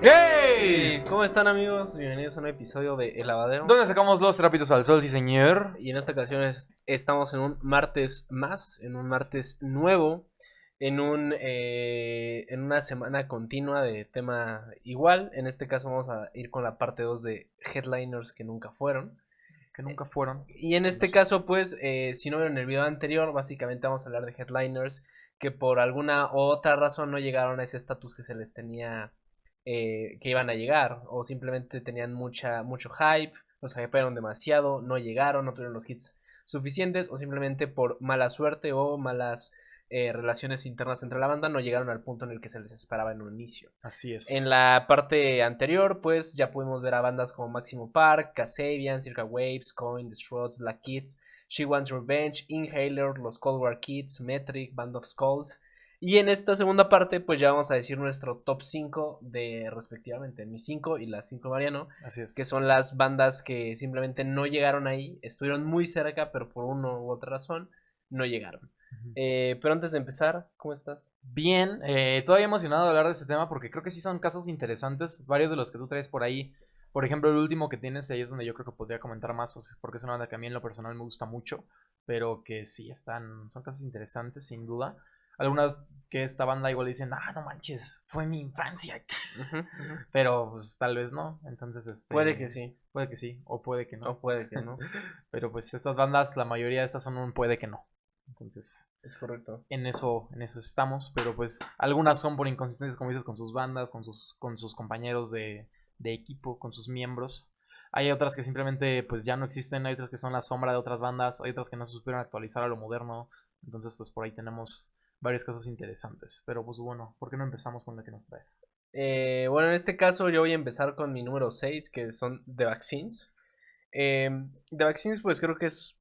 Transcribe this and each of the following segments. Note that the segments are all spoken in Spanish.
¡Hey! ¿Cómo están, amigos? Bienvenidos a un episodio de El Lavadero. ¿Dónde sacamos los trapitos al sol, sí señor? Y en esta ocasión estamos en un martes más, en un martes nuevo, en una semana continua de tema igual. En este caso vamos a ir con la parte 2 de Headliners que nunca fueron. Que nunca fueron. Y en este caso, pues, si no vieron el video anterior, básicamente vamos a hablar de Headliners que por alguna u otra razón no llegaron a ese estatus que se les tenía, que iban a llegar, o simplemente tenían mucho hype, los hypearon demasiado, no llegaron, no tuvieron los hits suficientes, o simplemente por mala suerte o malas relaciones internas entre la banda no llegaron al punto en el que se les esperaba en un inicio. Así es. En la parte anterior, pues ya pudimos ver a bandas como Maximo Park, Kasabian, Circa Waves, Coin, The Struts, Black Kids, She Wants Revenge, Inhaler, los Cold War Kids, Metric, Band of Skulls. Y en esta segunda parte, pues ya vamos a decir nuestro top 5 de respectivamente mi 5 y las 5 de Mariano. Así es. Que son las bandas que simplemente no llegaron ahí, estuvieron muy cerca, pero por una u otra razón no llegaron. Pero antes de empezar, ¿cómo estás? Bien, todavía emocionado de hablar de este tema porque creo que sí son casos interesantes, varios de los que tú traes por ahí. Por ejemplo, el último que tienes ahí es donde yo creo que podría comentar más, pues, porque es una banda que a mí en lo personal me gusta mucho, pero que sí son casos interesantes, sin duda. Algunas que esta banda igual dicen, no manches, fue mi infancia. Pero pues tal vez no, entonces Puede que sí. Puede que sí, o puede que no. O puede que no. Pero pues estas bandas, la mayoría de estas son un puede que no. Entonces, es correcto. En eso estamos, pero pues algunas son por inconsistencias, como dices, con sus bandas, con sus compañeros de equipo, con sus miembros. Hay otras que simplemente pues ya no existen, hay otras que son la sombra de otras bandas, hay otras que no se supieron actualizar a lo moderno. Entonces pues por ahí tenemos varios casos interesantes. Pero pues bueno, ¿por qué no empezamos con la que nos traes? Bueno, en este caso yo voy a empezar con mi número 6, que son The Vaccines. The Vaccines pues creo que es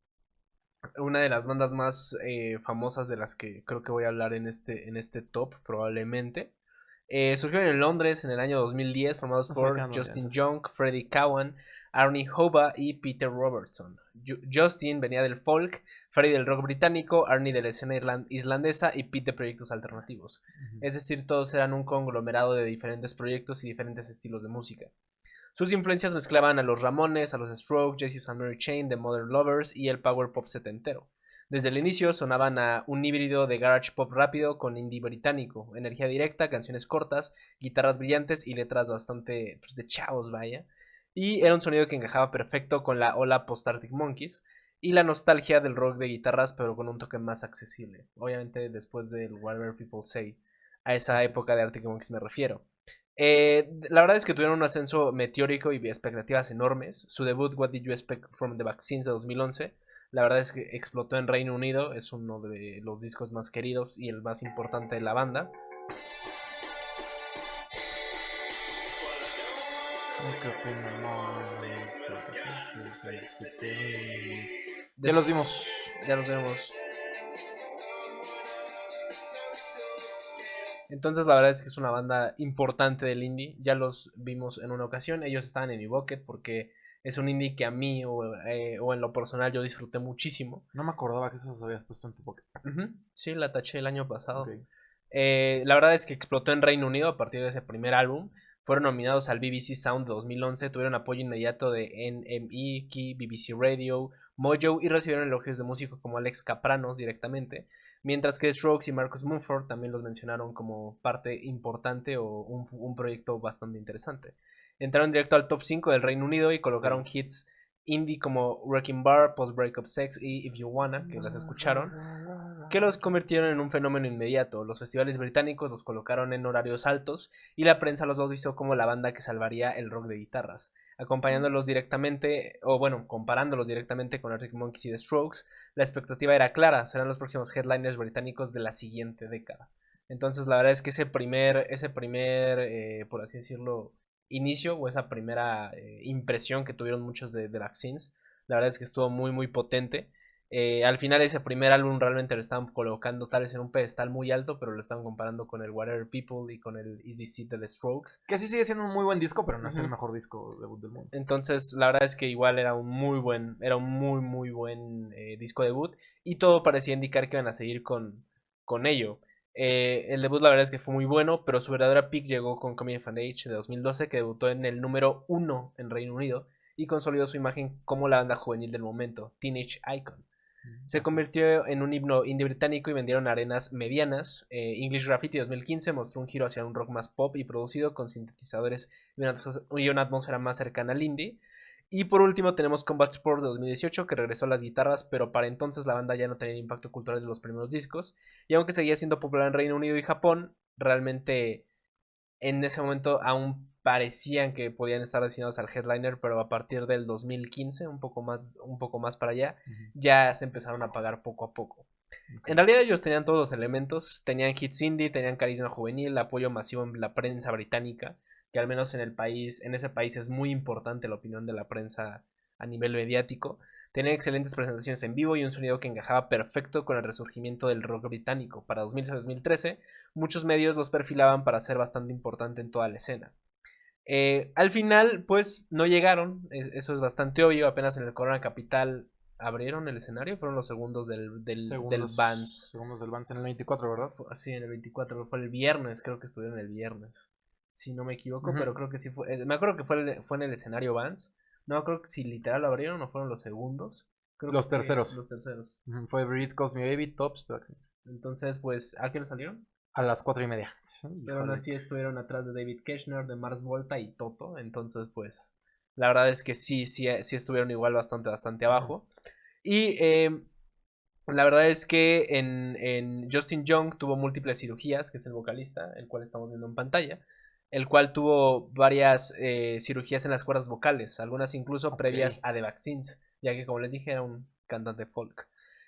una de las bandas más famosas de las que creo que voy a hablar en este top probablemente. Surgieron en Londres en el año 2010, formados por Justin Young, Freddie Cowan, Arnie Hova y Peter Robertson. Justin venía del folk, Freddie del rock británico, Arnie de la escena islandesa y Pete de proyectos alternativos. Es decir, todos eran un conglomerado de diferentes proyectos y diferentes estilos de música. Sus influencias mezclaban a los Ramones, a los Strokes, Jesus and Mary Chain, The Modern Lovers y el power pop setentero. Desde el inicio sonaban a un híbrido de garage pop rápido con indie británico, energía directa, canciones cortas, guitarras brillantes y letras bastante pues, de chavos, vaya. Y era un sonido que encajaba perfecto con la ola post-Arctic Monkeys y la nostalgia del rock de guitarras, pero con un toque más accesible. Obviamente después del Whatever People Say. A esa época de Arctic Monkeys me refiero. La verdad es que tuvieron un ascenso meteórico y expectativas enormes. Su debut, What Did You Expect from the Vaccines, de 2011, la verdad es que explotó en Reino Unido. Es uno de los discos más queridos y el más importante de la banda. Ya los vimos. Ya los vemos. Entonces la verdad es que es una banda importante del indie. Ya los vimos en una ocasión. Ellos estaban en mi bucket porque es un indie que a mí o en lo personal yo disfruté muchísimo. No me acordaba que esos habías puesto en tu bucket. Sí, la taché el año pasado. Okay. La verdad es que explotó en Reino Unido a partir de ese primer álbum. Fueron nominados al BBC Sound de 2011. Tuvieron apoyo inmediato de NME, Key, BBC Radio, Mojo y recibieron elogios de músicos como Alex Kapranos directamente. Mientras que Strokes y Marcus Mumford también los mencionaron como parte importante o un proyecto bastante interesante. Entraron directo al top 5 del Reino Unido y colocaron hits indie como Wrecking Bar, Post Breakup Sex y If You Wanna, que las escucharon, que los convirtieron en un fenómeno inmediato. Los festivales británicos los colocaron en horarios altos y la prensa los bautizó como la banda que salvaría el rock de guitarras. Acompañándolos directamente, o bueno, comparándolos directamente con Arctic Monkeys y The Strokes, la expectativa era clara, serán los próximos headliners británicos de la siguiente década. Entonces la verdad es que ese primer por así decirlo, inicio o esa primera impresión que tuvieron muchos de Vaccines, la verdad es que estuvo muy muy potente. Al final ese primer álbum realmente lo estaban colocando tal vez en un pedestal muy alto, pero lo estaban comparando con el Whatever People y con el Is This It de The Strokes. Que sí sigue siendo un muy buen disco, pero no es el mejor disco debut del mundo. Entonces la verdad es que igual era un muy buen disco debut y todo parecía indicar que iban a seguir con ello. El debut la verdad es que fue muy bueno, pero su verdadera peak llegó con Coming of Age de 2012, que debutó en el número 1 en Reino Unido y consolidó su imagen como la banda juvenil del momento, Teenage Icon. Se convirtió en un himno indie británico y vendieron arenas medianas. English Graffiti 2015 mostró un giro hacia un rock más pop y producido con sintetizadores y una atmósfera más cercana al indie. Y por último tenemos Combat Sport de 2018, que regresó a las guitarras, pero para entonces la banda ya no tenía el impacto cultural de los primeros discos. Y aunque seguía siendo popular en Reino Unido y Japón, realmente en ese momento aún parecían que podían estar destinados al headliner, pero a partir del 2015, un poco más para allá, ya se empezaron a pagar poco a poco. En realidad ellos tenían todos los elementos, tenían hits indie, tenían carisma juvenil, apoyo masivo en la prensa británica, que al menos en ese país es muy importante la opinión de la prensa a nivel mediático. Tenían excelentes presentaciones en vivo y un sonido que encajaba perfecto con el resurgimiento del rock británico. Para 2013, muchos medios los perfilaban para ser bastante importante en toda la escena. Al final, pues no llegaron, eso es bastante obvio. Apenas en el Corona Capital abrieron el escenario, fueron los segundos del Vans. Segundos del Vans en el 24, ¿verdad? Sí, en el 24, fue el viernes, creo que estuvieron el viernes. Si no me equivoco, pero creo que sí fue. Me acuerdo que fue en el escenario Vans. No me acuerdo si literal lo abrieron o fueron los segundos. Los terceros. Los terceros. Fue Breathe, Calls Me Baby, Tops, Vaccines. Entonces, pues, ¿a qué hora salieron? A las 4:30. Pero aún así estuvieron atrás de David Koechner, de Mars Volta y Toto. Entonces, pues, la verdad es que sí estuvieron igual bastante abajo. Y la verdad es que en Justin Young tuvo múltiples cirugías, que es el vocalista, el cual estamos viendo en pantalla, el cual tuvo varias cirugías en las cuerdas vocales, algunas incluso previas a The Vaccines, ya que como les dije era un cantante folk.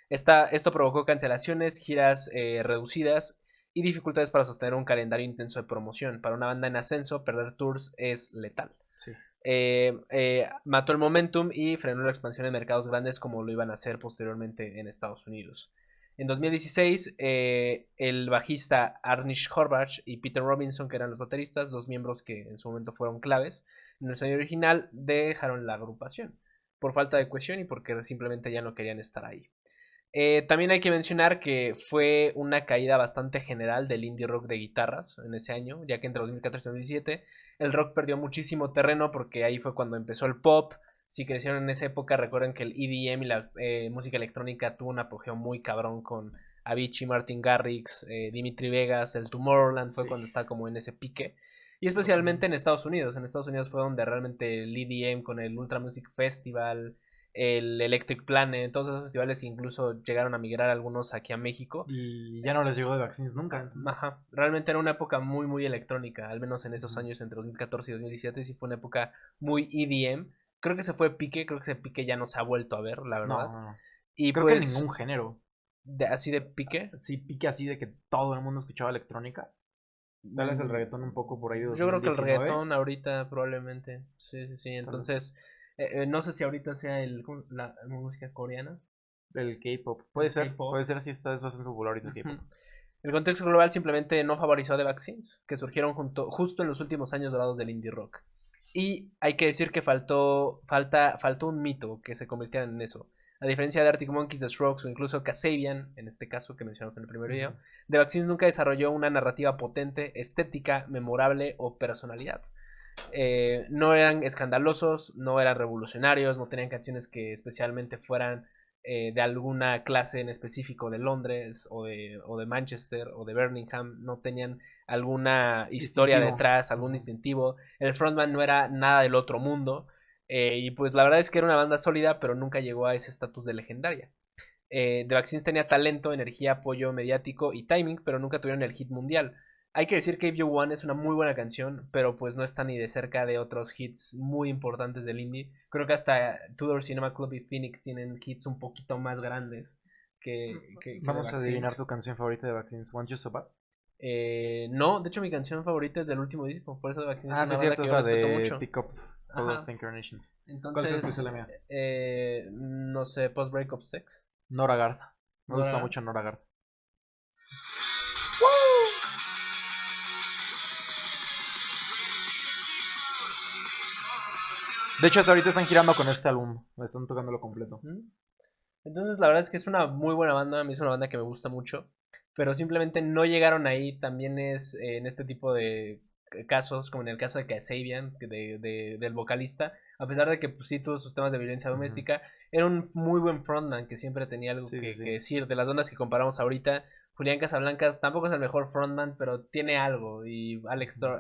Esto provocó cancelaciones, giras reducidas y dificultades para sostener un calendario intenso de promoción. Para una banda en ascenso, perder tours es letal. Sí. Mató el momentum y frenó la expansión en mercados grandes como lo iban a hacer posteriormente en Estados Unidos. En 2016, el bajista Arnish Horvath y Peter Robinson, que eran los bateristas, dos miembros que en su momento fueron claves en el sonido original, dejaron la agrupación por falta de cohesión y porque simplemente ya no querían estar ahí. También hay que mencionar que fue una caída bastante general del indie rock de guitarras en ese año, ya que entre 2014 y 2017 el rock perdió muchísimo terreno porque ahí fue cuando empezó el pop. Si crecieron en esa época, recuerden que el EDM y la música electrónica tuvo un apogeo muy cabrón con Avicii, Martin Garrix, Dimitri Vegas, el Tomorrowland fue cuando está como en ese pique. Y especialmente en Estados Unidos. En Estados Unidos fue donde realmente el EDM con el Ultra Music Festival, el Electric Planet, todos esos festivales incluso llegaron a migrar algunos aquí a México. Y ya no les llegó de Vaccines nunca. Ajá, realmente era una época muy electrónica, al menos en esos años entre 2014 y 2017 sí fue una época muy EDM. Creo que se fue Pique, creo que ese Pique ya no se ha vuelto a ver, la verdad. No. Y creo pues, que ningún género. Así de Pique. Sí, Pique así de que todo el mundo escuchaba electrónica. Tal vez el reggaetón un poco por ahí. Yo creo que el reggaetón ahorita probablemente. Sí. Entonces, no sé si ahorita sea la música coreana. El K-pop. Puede ser así, está bastante popular ahorita el K-pop. El contexto global simplemente no favoreció a The Vaccines, que surgieron justo en los últimos años dorados del indie rock. Y hay que decir que faltó un mito que se convirtiera en eso. A diferencia de Arctic Monkeys, The Strokes o incluso Kasabian, en este caso que mencionamos en el primer video, The Vaccines nunca desarrolló una narrativa potente, estética, memorable o personalidad. No eran escandalosos, no eran revolucionarios, no tenían canciones que especialmente fueran de alguna clase en específico de Londres o de Manchester o de Birmingham, no tenían alguna historia detrás, algún distintivo. El frontman no era nada del otro mundo. Y pues la verdad es que era una banda sólida, pero nunca llegó a ese estatus de legendaria. The Vaccines tenía talento, energía, apoyo mediático y timing, pero nunca tuvieron el hit mundial. Hay que decir que If You Want es una muy buena canción, pero pues no está ni de cerca de otros hits muy importantes del indie. Creo que hasta Tudor Cinema Club y Phoenix tienen hits un poquito más grandes que Vamos a adivinar tu canción favorita de Vaccines. Want You So Bad. No, de hecho mi canción favorita es del último disco, por eso de Vaccines es una banda que yo respeto mucho. Pick Up All of Incarnations. Entonces, ¿cuál es la mía? No sé, Post Breakup Sex. Nora Garth. Me gusta mucho Nora Garth. De hecho, hasta ahorita están girando con este álbum. Están tocándolo completo. Entonces, la verdad es que es una muy buena banda. A mí es una banda que me gusta mucho. pero simplemente no llegaron ahí. También es en este tipo de casos, como en el caso de Kasabian, del vocalista, a pesar de que pues, sí tuvo sus temas de violencia doméstica, era un muy buen frontman que siempre tenía algo que decir. De las bandas que comparamos ahorita, Julián Casablancas tampoco es el mejor frontman, pero tiene algo. Y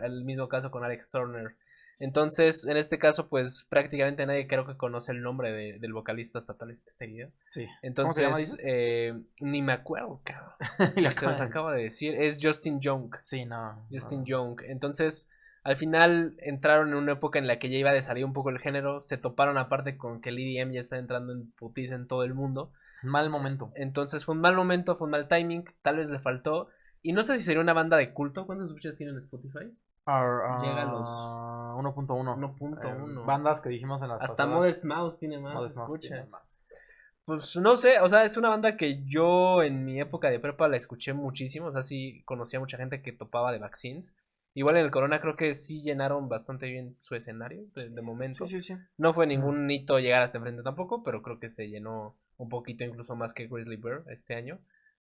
el mismo caso con Alex Turner. Entonces, en este caso, pues prácticamente nadie creo que conoce el nombre del vocalista hasta tal este video. Sí. Entonces, ni me acuerdo, cabrón. Se los acabo de decir. Es Justin Young. Sí, no. Justin Young. Entonces, al final entraron en una época en la que ya iba a salir un poco el género. Se toparon aparte con que el EDM ya está entrando en putiza en todo el mundo. Mal momento. Entonces fue un mal momento, fue un mal timing. Tal vez le faltó. Y no sé si sería una banda de culto. ¿Cuántos escuchas tienen en Spotify? Llega a los 1.1. 1.1. Bandas que dijimos en las hasta pasadas. Modest Mouse tiene más Modest Mouse escuchas. tiene más. Pues no sé, o sea, es una banda que yo en mi época de prepa la escuché muchísimo. O sea, sí conocía mucha gente que topaba de Vaccines. Igual en el Corona creo que sí llenaron bastante bien su escenario de momento. Sí. No fue ningún hito llegar hasta enfrente tampoco, pero creo que se llenó un poquito incluso más que Grizzly Bear este año.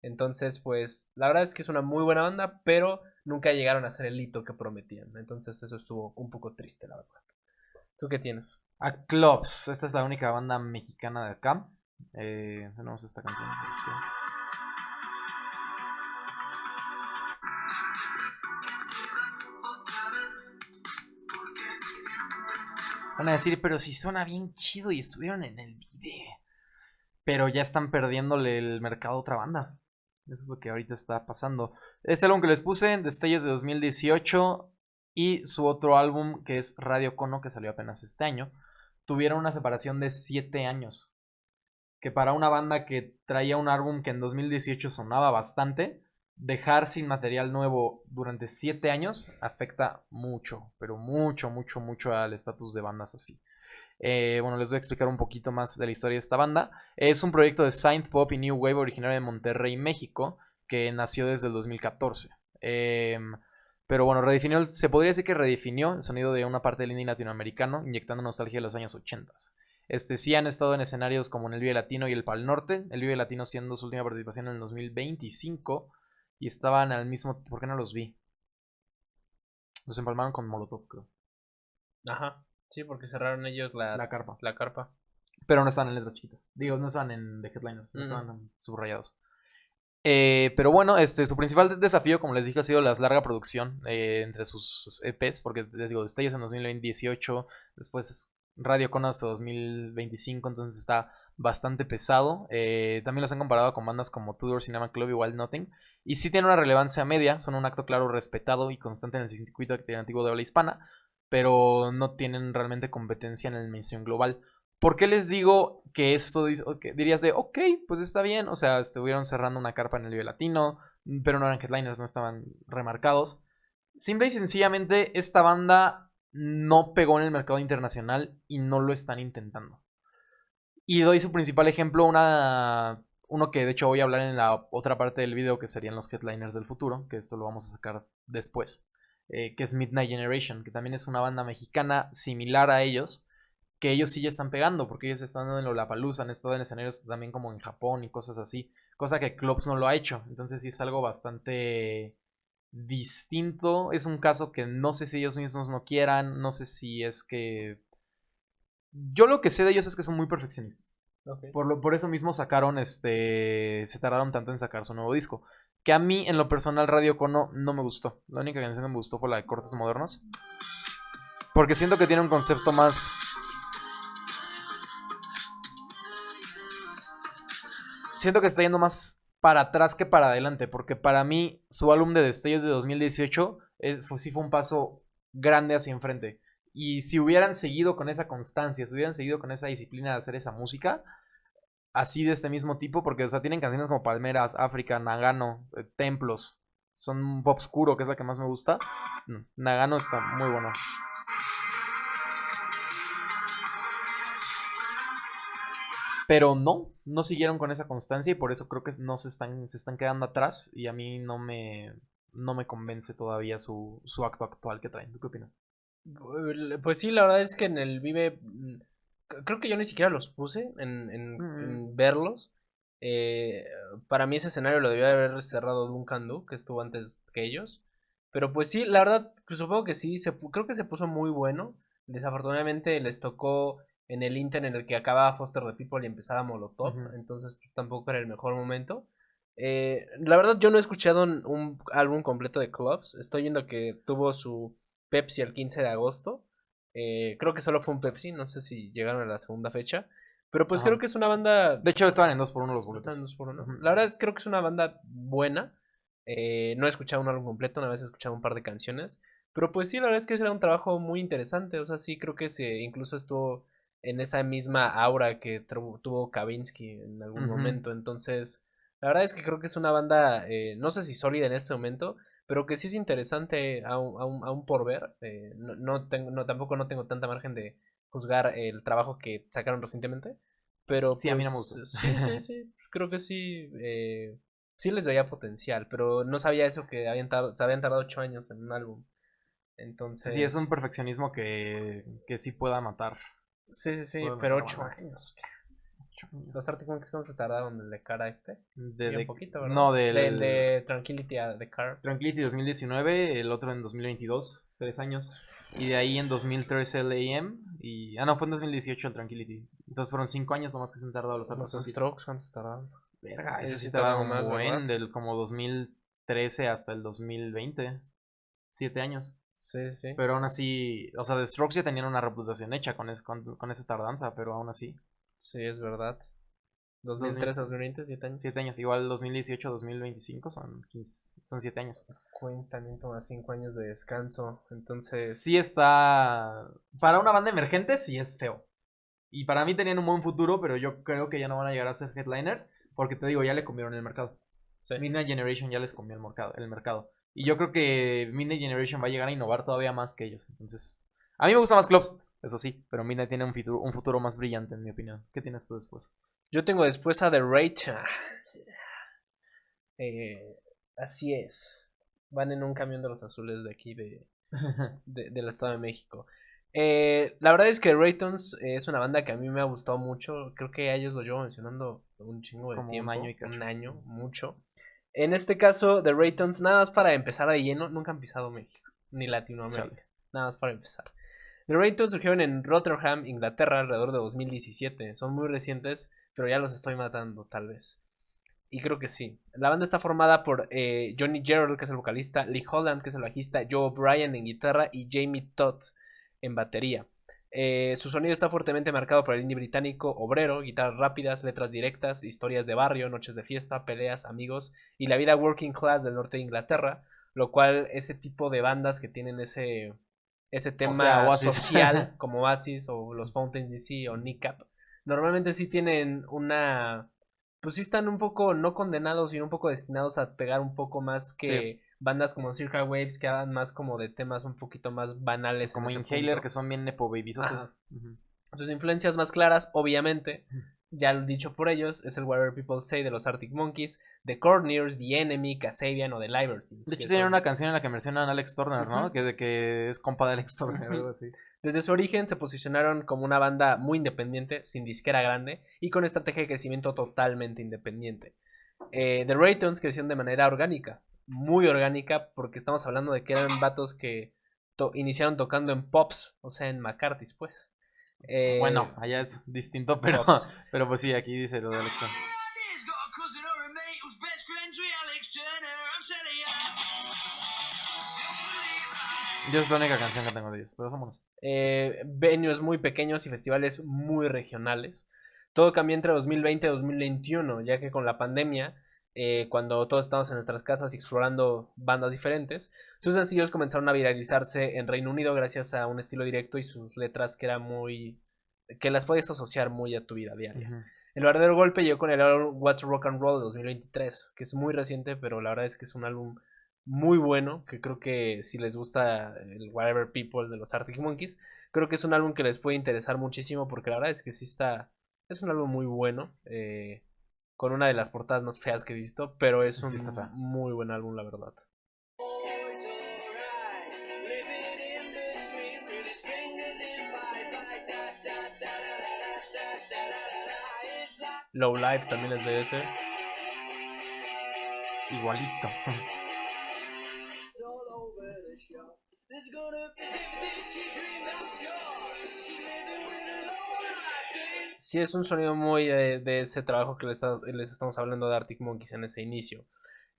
Entonces, pues, la verdad es que es una muy buena banda, pero nunca llegaron a hacer el hito que prometían. Entonces, eso estuvo un poco triste, la verdad. ¿Tú qué tienes? A Clubs. Esta es la única banda mexicana de acá. Tenemos esta canción. Van a decir, pero si suena bien chido y estuvieron en el video. Pero ya están perdiéndole el mercado a otra banda. Eso es lo que ahorita está pasando. Este álbum que les puse, Destellos de 2018, y su otro álbum, que es Radio Cono, que salió apenas este año, tuvieron una separación de 7 años. Que para una banda que traía un álbum que en 2018 sonaba bastante, dejar sin material nuevo durante 7 años afecta mucho, pero mucho al estatus de bandas así. Bueno, les voy a explicar un poquito más de la historia de esta banda. Es un proyecto de synth pop y new wave originario de Monterrey, México, que nació desde el 2014. Pero bueno, se podría decir que redefinió el sonido de una parte del indie latinoamericano, inyectando nostalgia de los años 80. Sí han estado en escenarios como en el Vive Latino y el Pal Norte. El Vive Latino siendo su última participación en el 2025. Y estaban al mismo... ¿Por qué no los vi? Los empalmaron con Molotov, creo. Ajá. Sí, porque cerraron ellos la carpa. Pero no están en letras chiquitas. Digo, no están en The Headliners. No estaban subrayados. Pero bueno, su principal desafío, como les dije, ha sido la larga producción entre sus EPs. Porque les digo, Destellos en 2018. Después Radio Cono hasta 2025. Entonces está bastante pesado. También los han comparado con bandas como Tudor Cinema Club y Wild Nothing. Y sí tienen una relevancia media. Son un acto claro, respetado y constante en el circuito alternativo de habla hispana. Pero no tienen realmente competencia en el mainstream global. ¿Por qué les digo que esto dirías de, ok, pues está bien? O sea, estuvieron cerrando una carpa en el Vive Latino, pero no eran headliners, no estaban remarcados. Simple y sencillamente, esta banda no pegó en el mercado internacional y no lo están intentando. Y doy su principal ejemplo, uno que de hecho voy a hablar en la otra parte del video, que serían los headliners del futuro, que esto lo vamos a sacar después, que es Midnight Generation, que también es una banda mexicana similar a ellos, que ellos sí ya están pegando, porque ellos están en Lollapalooza, han estado en escenarios también como en Japón y cosas así, cosa que Clubs no lo ha hecho, entonces sí es algo bastante distinto. Es un caso que no sé si ellos mismos no quieran, no sé si es que... Yo lo que sé de ellos es que son muy perfeccionistas. Okay. Por eso mismo sacaron, se tardaron tanto en sacar su nuevo disco. Que a mí, en lo personal, Radio Cono no me gustó. La única canción que me gustó fue la de Cortes Modernos. Porque siento que tiene un concepto más... Siento que está yendo más para atrás que para adelante. Porque para mí, su álbum de Destellos de 2018 sí fue un paso grande hacia enfrente. Y si hubieran seguido con esa constancia, si hubieran seguido con esa disciplina de hacer esa música, así de este mismo tipo, porque o sea, tienen canciones como Palmeras, África, Nagano, Templos, son un pop oscuro, que es la que más me gusta. Nagano está muy bueno. Pero no siguieron con esa constancia y por eso creo que no se están quedando atrás y a mí no me convence todavía su acto actual que traen. ¿Tú qué opinas? Pues sí, la verdad es que en el Vive creo que yo ni siquiera los puse en verlos. Eh, para mí ese escenario lo debió haber cerrado Duncan Du, que estuvo antes que ellos. Pero pues sí, la verdad, pues supongo que sí, creo que se puso muy bueno. Desafortunadamente les tocó en el Inter en el que acababa Foster the People y empezaba Molotov, Ujú. entonces pues tampoco era el mejor momento. La verdad yo no he escuchado un álbum completo de Clubs, estoy viendo que tuvo su Pepsi el 15 de agosto. Creo que solo fue un Pepsi, no sé si llegaron a la segunda fecha. Pero pues creo Ajá. que es una banda. De hecho, estaban en 2x1 los Están boletos. dos por uno. Ujú. La verdad es que creo que es una banda buena. No he escuchado un álbum completo, una vez he escuchado un par de canciones. Pero pues sí, la verdad es que era un trabajo muy interesante. O sea, sí creo que se incluso estuvo en esa misma aura que tuvo Kavinsky en algún Ujú. momento. Entonces, la verdad es que creo que es una banda, no sé si sólida en este momento, pero que sí es interesante aún por ver. Tampoco no tengo tanta margen de juzgar el trabajo que sacaron recientemente. Pero Sí, a mí no me pues gustó. sí, creo que sí, sí les veía potencial, pero no sabía eso que se habían tardado 8 años en un álbum. Sí, es un Entonces, perfeccionismo que sí pueda matar. sí, Puede pero matar 8 bandas. años. 8 años. Los Arctic Monkeys, ¿cuánto se tardaron el de cara a este? Bien poquito, ¿verdad? No, Del del de Tranquility a The Car. Tranquility 2019, el otro en 2022, 3 años. Y de ahí en 2013 el AM. Y, no, fue en 2018 el Tranquility. Entonces fueron 5 años nomás que se han tardado los Los Arctic Monkeys. Strokes, ¿cuánto se tardaron? Verga, eso Ellos sí sí tardaron tardaron un más, ¿verdad? buen, del como 2013 hasta el 2020. 7 años. Sí. Pero aún así, o sea, The Strokes ya tenían una reputación hecha con esa tardanza, pero aún así. Sí, es verdad. 2000, 2003 a 2020, 7 7 años. años, igual 2018 2025 son 7 años. Queens también toma 5 años de descanso. Sí Entonces, está. Para una banda emergente, sí es feo. Y para mí tenían un buen futuro, pero yo creo que ya no van a llegar a ser headliners, porque te digo, ya le comieron el mercado. sí. Midnight Generation ya les comió el mercado. Y yo creo que Midnight Generation va a llegar a innovar todavía más que ellos. Entonces, a mí me gusta más Clubs, eso sí, pero Midnight tiene un futuro más brillante, en mi opinión. ¿Qué tienes tú después? Yo tengo después a The Rage. Eh, así es. Van en un camión de los azules de aquí del Estado de México. La verdad es que Raytons es una banda que a mí me ha gustado mucho. Creo que a ellos los llevo mencionando un chingo de Como un año tiempo. y Un cacho. año, mucho. En este caso, The Raytons, nada más para empezar de lleno, nunca han pisado México, ni Chale. Latinoamérica. Nada más para empezar. The Raytons surgieron en Rotterdam, Inglaterra, alrededor de 2017. Son muy recientes, pero ya los estoy matando, tal vez. Y creo que sí. La banda está formada por Johnny Gerald, que es el vocalista, Lee Holland, que es el bajista, Joe Bryan en guitarra y Jamie Todd en batería. Su sonido está fuertemente marcado por el indie británico obrero, guitarras rápidas, letras directas, historias de barrio, noches de fiesta, peleas, amigos y la vida working class del norte de Inglaterra, lo cual ese tipo de bandas que tienen ese O sea, tema Oasis. social como Oasis o los Fountains DC o Nick normalmente sí tienen una pues sí están un poco no condenados, sino un poco destinados a pegar un poco más Sí, que bandas como Circa Waves que hablan más como de temas un poquito más banales en como ese Inhaler, que punto. son bien nepo babysotes. Ajá. Sus influencias más claras, obviamente, Ujú. ya lo dicho por ellos, es el Whatever People Say de los Arctic Monkeys, The Corners, The Enemy, Kasabian o The Libertines, De hecho, que tienen una son... canción en la que mencionan a Alex Turner, Ujú, ¿no? Que es compa de Alex Turner, ujú. algo así. Desde su origen se posicionaron como una banda muy independiente, sin disquera grande y con estrategia de crecimiento totalmente independiente. The Raytons crecieron de manera orgánica, muy orgánica, porque estamos hablando de que eran vatos que iniciaron tocando en Pops, o sea, en McCarthy's, pues. Bueno, Eh, allá es distinto, pero, Pops. pero pues sí, aquí dice lo de Alex Turner. Yo es la única canción que tengo de ellos, pero somos. Venues muy pequeños y festivales muy regionales. Todo cambió entre 2020 y 2021, ya que con la pandemia, cuando todos estábamos en nuestras casas y explorando bandas diferentes, sus sencillos comenzaron a viralizarse en Reino Unido gracias a un estilo directo y sus letras que era muy que las puedes asociar muy a tu vida diaria. Ujú. El verdadero golpe llegó con el álbum What's Rock and Roll de 2023, que es muy reciente, pero la verdad es que es un álbum muy bueno, que creo que si les gusta el Whatever People de los Arctic Monkeys, creo que es un álbum que les puede interesar muchísimo porque la verdad es que sí está, es un álbum muy bueno, con una de las portadas más feas que he visto, pero es Sí, un está fea. muy buen álbum, la verdad. Low Life también es de ese. Es igualito. Sí, es un sonido muy de ese trabajo que les estamos hablando de Arctic Monkeys en ese inicio.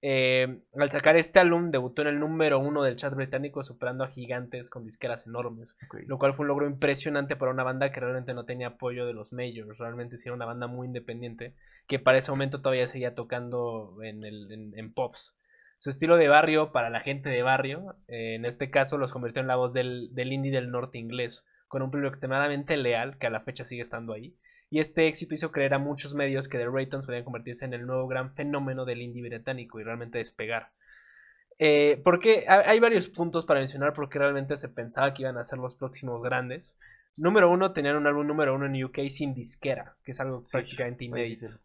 Al sacar este álbum, debutó en el número 1 del chat británico, superando a gigantes con disqueras enormes, Okay. lo cual fue un logro impresionante para una banda que realmente no tenía apoyo de los majors, realmente sí era una banda muy independiente, que para ese momento todavía seguía tocando en pops. Su estilo de barrio, para la gente de barrio, en este caso los convirtió en la voz del indie del norte inglés, con un público extremadamente leal, que a la fecha sigue estando ahí. Y este éxito hizo creer a muchos medios que The Raytons podían convertirse en el nuevo gran fenómeno del indie británico y realmente despegar. Porque hay varios puntos para mencionar porque realmente se pensaba que iban a ser los próximos grandes. Número 1, tenían un álbum número 1 en UK sin disquera, que es algo Sí, prácticamente inédito. difícil.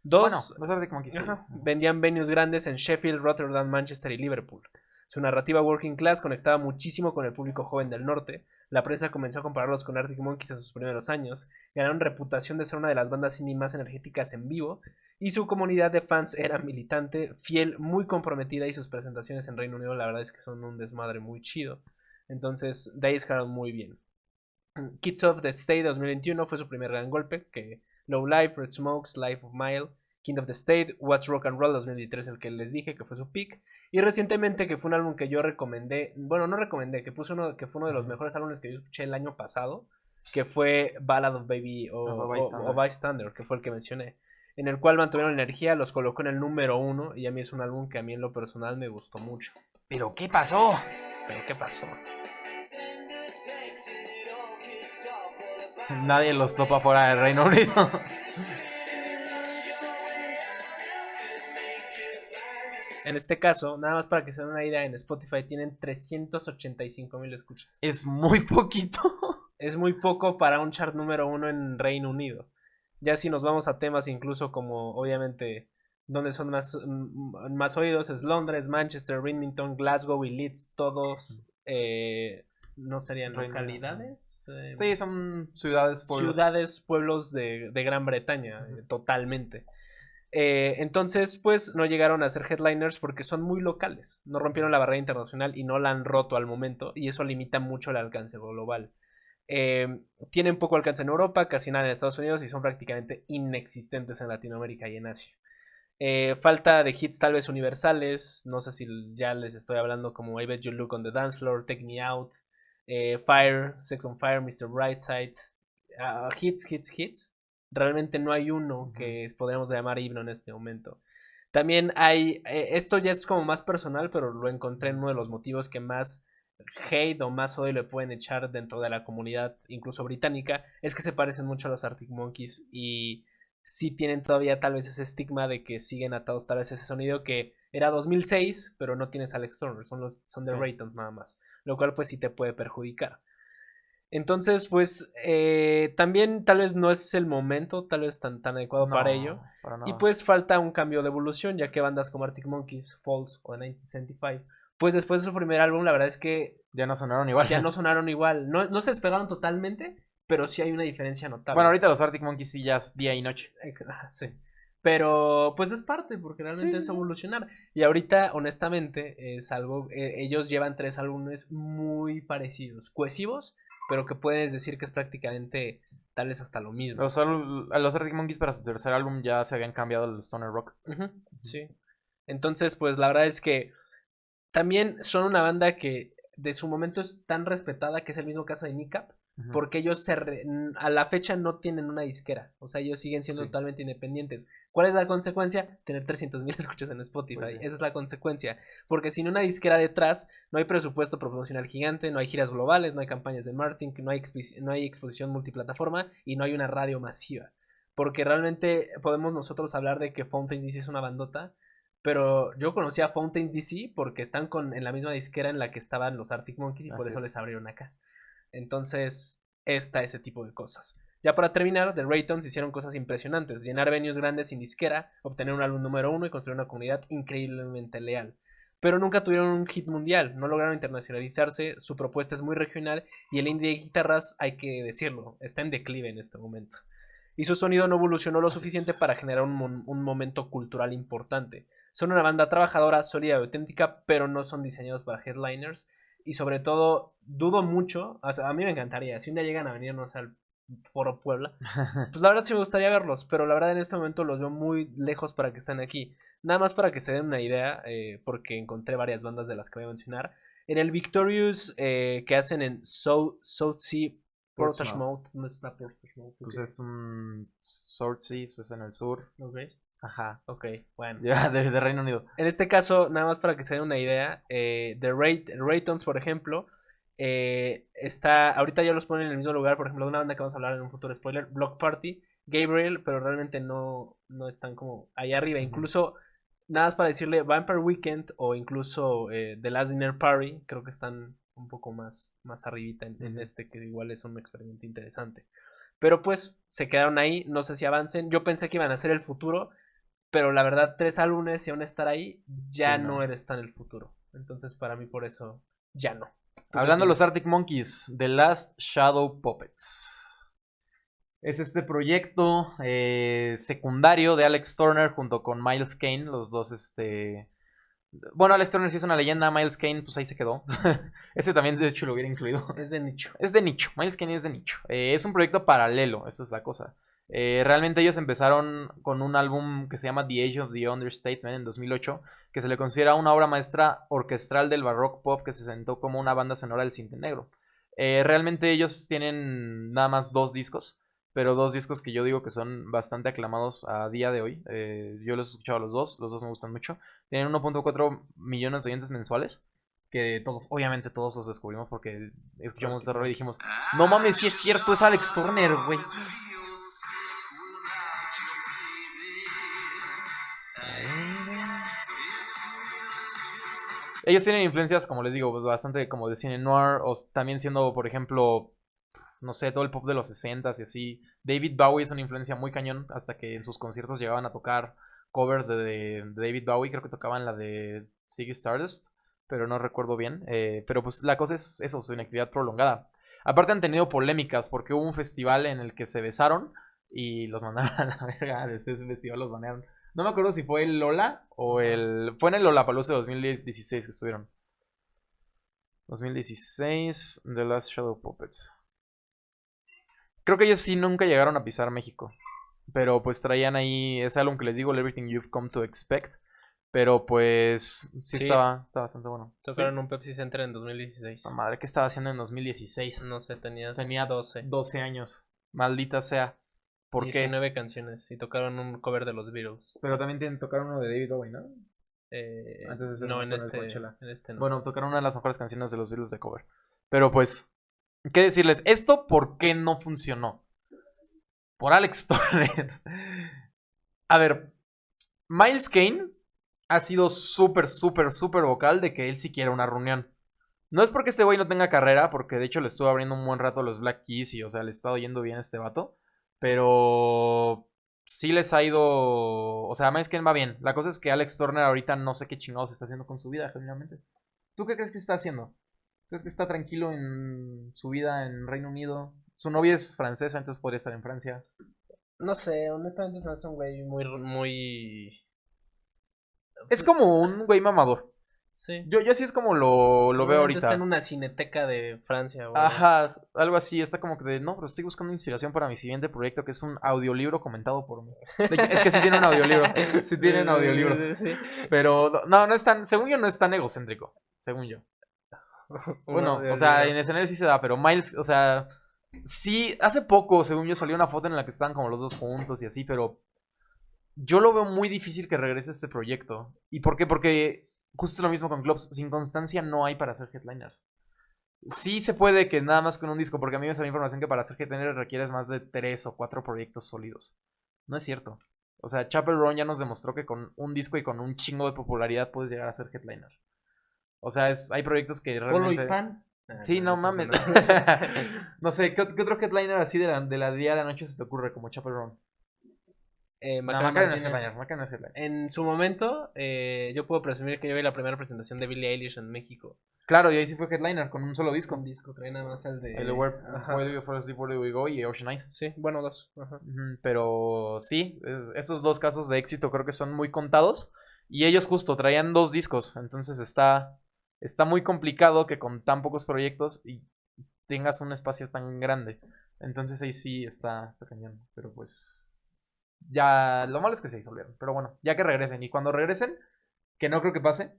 Bueno, 2, los Arctic Monkeys sí. vendían venues grandes en Sheffield, Rotterdam, Manchester y Liverpool. Su narrativa working class conectaba muchísimo con el público joven del norte. La prensa comenzó a compararlos con Arctic Monkeys en sus primeros años. Ganaron reputación de ser una de las bandas indie más energéticas en vivo. Y su comunidad de fans era militante, fiel, muy comprometida. Y sus presentaciones en Reino Unido, la verdad es que son un desmadre muy chido. Entonces, de ahí escalaron muy bien. Kids of the State 2021 fue su primer gran golpe. Que Low Life, Red Smokes, Life of Mile, King of the State, What's Rock and Roll 2023, el que les dije que fue su pick. Y recientemente, que fue un álbum que yo recomendé, bueno, no recomendé, que fue uno de los mejores álbumes que yo escuché el año pasado, que fue Ballad of Baby o Bystander, que fue el que mencioné, en el cual mantuvieron energía, los colocó en el número 1, y a mí es un álbum que a mí en lo personal me gustó mucho. ¿Pero qué pasó? ¿Pero qué pasó? Nadie los topa fuera del Reino Unido. En este caso, nada más para que se den una idea, en Spotify tienen 385,000 escuchas. Es muy poquito. Es muy poco para un chart número 1 en Reino Unido. Ya si nos vamos a temas incluso como, obviamente, donde son más oídos, es Londres, Manchester, Birmingham, Glasgow y Leeds, todos no serían localidades. Sí, son ciudades, pueblos. Ciudades, pueblos de Gran Bretaña, totalmente. Entonces, pues no llegaron a ser headliners porque son muy locales. No rompieron la barrera internacional y no la han roto al momento, y eso limita mucho el alcance global. Tienen poco alcance en Europa, casi nada en Estados Unidos y son prácticamente inexistentes en Latinoamérica y en Asia. Falta de hits tal vez universales, no sé si ya les estoy hablando como I Bet You Look on the Dance Floor, Take Me Out, Fire, Sex on Fire, Mr. Brightside, hits. Realmente no hay uno que podríamos llamar himno en este momento. También hay, esto ya es como más personal, pero lo encontré en uno de los motivos que más hate o más odio le pueden echar dentro de la comunidad, incluso británica, es que se parecen mucho a los Arctic Monkeys y sí tienen todavía tal vez ese estigma de que siguen atados tal vez a ese sonido que era 2006, pero no tienes Alex Turner, son de Raytons nada más, lo cual pues sí te puede perjudicar. Entonces, pues, también tal vez no es el momento, tal vez tan adecuado para ello. Y pues falta un cambio de evolución, ya que bandas como Arctic Monkeys, Falls o 1975, pues después de su primer álbum, la verdad es que ya no sonaron igual. No se despegaron totalmente, pero sí hay una diferencia notable. Bueno, ahorita los Arctic Monkeys sí ya es día y noche. Sí. Pero pues es parte, porque realmente es evolucionar. Y ahorita, honestamente, es algo, ellos llevan 3 álbumes muy parecidos, cohesivos, pero que puedes decir que es prácticamente tal vez hasta lo mismo. Los Arctic Monkeys para su tercer álbum ya se habían cambiado al Stoner Rock. Sí. Entonces, pues la verdad es que también son una banda que de su momento es tan respetada, que es el mismo caso de Nick Up, porque ellos a la fecha no tienen una disquera, o sea, ellos siguen siendo totalmente independientes. ¿Cuál es la consecuencia? Tener 300,000 escuchas en Spotify, esa es la consecuencia, porque sin una disquera detrás no hay presupuesto promocional gigante, no hay giras globales, no hay campañas de marketing, no hay exposición multiplataforma y no hay una radio masiva, porque realmente podemos nosotros hablar de que Fountains DC es una bandota, pero yo conocí a Fountains DC porque están en la misma disquera en la que estaban los Arctic Monkeys y por eso les abrieron acá. Entonces, está ese tipo de cosas. Ya para terminar, The Raytons hicieron cosas impresionantes. Llenar venues grandes sin disquera, obtener un álbum número 1 y construir una comunidad increíblemente leal. Pero nunca tuvieron un hit mundial, no lograron internacionalizarse, su propuesta es muy regional y el indie de guitarras, hay que decirlo, está en declive en este momento. y su sonido no evolucionó lo Así suficiente es. para generar un momento cultural importante. Son una banda trabajadora, sólida y auténtica, pero no son diseñados para headliners. Y sobre todo, dudo mucho, o sea, a mí me encantaría, si un día llegan a venir, no sé, al Foro Puebla, pues la verdad sí me gustaría verlos, pero la verdad en este momento los veo muy lejos para que estén aquí. Nada más para que se den una idea, porque encontré varias bandas de las que voy a mencionar. En el Victorious que hacen en South Sea Portage Portsmouth. Mouth, ¿dónde está Portage Mouth? Pues Okay. es un Sword Thieves, es en el sur. Ok, Ajá. ok, bueno. Ya, de Reino Unido. En este caso, nada más para que se den una idea, Raytons, por ejemplo, ahorita ya los ponen en el mismo lugar, por ejemplo, de una banda que vamos a hablar en un futuro spoiler, Block Party, Gabriel, pero realmente no están como allá arriba. Ujú. Incluso, nada más para decirle, Vampire Weekend o incluso The Last Dinner Party, creo que están un poco más arribita en Ujú. este, que igual es un experimento interesante. Pero pues se quedaron ahí, no sé si avancen. Yo pensé que iban a ser el futuro, pero la verdad, 3 álbumes y aún estar ahí, ya Sí, no no. eres tan el futuro. Entonces, para mí, por eso, ya no. ¿Tú qué Hablando de los opinas? Arctic Monkeys, The Last Shadow Puppets. Es este proyecto secundario de Alex Turner junto con Miles Kane, los dos, Bueno, Alex Turner sí es una leyenda, Miles Kane pues ahí se quedó. Ese también de hecho lo hubiera incluido. Es de nicho. Es de nicho, Miles Kane es de nicho. Es un proyecto paralelo, eso es la cosa. Realmente ellos empezaron con un álbum que se llama The Age of the Understatement en 2008, que se le considera una obra maestra orquestral del barrock pop que se sentó como una banda sonora del cine negro. Realmente ellos tienen nada más 2 discos, pero 2 discos que yo digo que son bastante aclamados a día de hoy. Yo los he escuchado los dos me gustan mucho. Tienen 1.4 millones de oyentes mensuales, que todos, obviamente todos los descubrimos porque escuchamos Arctic este rollo y Monkeys. dijimos, no mames, si es cierto, es Alex Turner, güey. Ellos tienen influencias, como les digo, pues, bastante como de cine noir, o también siendo, por ejemplo, no sé, todo el pop de los 60s y así. David Bowie es una influencia muy cañón, hasta que en sus conciertos llegaban a tocar covers de David Bowie, creo que tocaban la de Ziggy Stardust, pero no recuerdo bien. Pero pues la cosa es eso, su inactividad prolongada. Aparte han tenido polémicas porque hubo un festival en el que se besaron y los mandaron a la verga. Desde ese festival los banearon. No me acuerdo si fue el Lola o Ajá. el... Fue en el Lollapalooza de 2016 que estuvieron. 2016, The Last Shadow Puppets. Creo que ellos sí nunca llegaron a pisar México. Pero pues traían ahí ese álbum que les digo, Everything You've Come to Expect. Pero pues sí Sí, estaba bastante bueno. ¿Sí? tocaron un Pepsi Center en La 2016. madre, ¿qué estaba haciendo en 2016? No sé, tenías Tenía 12, 12 años. Maldita sea. ¿Por qué? 19 canciones y tocaron un cover de los Beatles. Pero también tocaron uno de David Bowie, ¿no? Antes de ser No, famoso en el Coachella. en este no. Bueno, tocaron una de las mejores canciones de los Beatles de cover. Pero pues, ¿qué decirles? ¿Esto por qué no funcionó? Por Alex Turner. A ver, Miles Kane ha sido súper vocal de que él sí quiere una reunión. No es porque este güey no tenga carrera, porque de hecho le estuvo abriendo un buen rato a los Black Keys y, o sea, le está yendo bien a este vato. Pero sí les ha ido. O sea, Miles Kane va bien. La cosa es que Alex Turner ahorita no sé qué chingados está haciendo con su vida, genuinamente. ¿Tú qué crees que está haciendo? ¿Crees que está tranquilo en su vida en Reino Unido? Su novia es francesa, entonces podría estar en Francia. No sé, honestamente se me hace un güey muy... Es como un güey mamador. Sí. Yo así es como lo veo Probablemente está en ahorita. una cineteca de Francia o algo. Ajá, algo así, está como que de, no, pero estoy buscando inspiración para mi siguiente proyecto, que es un audiolibro comentado por mí. Es que sí tiene un audiolibro, sí tiene un audiolibro. Sí. Pero no es tan, según yo no es tan egocéntrico, según yo. Un Bueno, o sea, en audiolibro. escenario sí se da, pero Miles, o sea, sí, hace poco, según yo, salió una foto en la que estaban como los dos juntos y así, pero yo lo veo muy difícil que regrese este proyecto. ¿Y por qué? Porque justo lo mismo con clubs, sin constancia no hay para hacer headliners. Sí se puede que nada más con un disco, porque a mí me salió información que para hacer headliner requieres más de 3 o 4 proyectos sólidos. No es cierto. O sea, Chapel Roan ya nos demostró que con un disco y con un chingo de popularidad puedes llegar a ser headliner. O sea, hay proyectos que Polo y realmente... pan. Ah, Sí, no eso mames. no. No sé, ¿qué otro headliner así de la día a la noche se te ocurre como Chapel Roan? Macarena no es headliner, Macarena no es headliner. En su momento, yo puedo presumir que yo vi la primera presentación de Billie Eilish en México. Claro, y ahí sí fue headliner con un solo disco. Un disco, trae nada más el de... El de Where Do You First Sleep, Where Do We Go y Ocean Eyes. Sí, bueno, 2. Ajá. Pero sí, esos dos casos de éxito creo que son muy contados. Y ellos justo traían 2 discos. Entonces está muy complicado que con tan pocos proyectos y tengas un espacio tan grande. Entonces ahí sí está cañón. Pero pues ya lo malo es que se disolvieron. Pero bueno, ya que regresen. Y cuando regresen, que no creo que pase,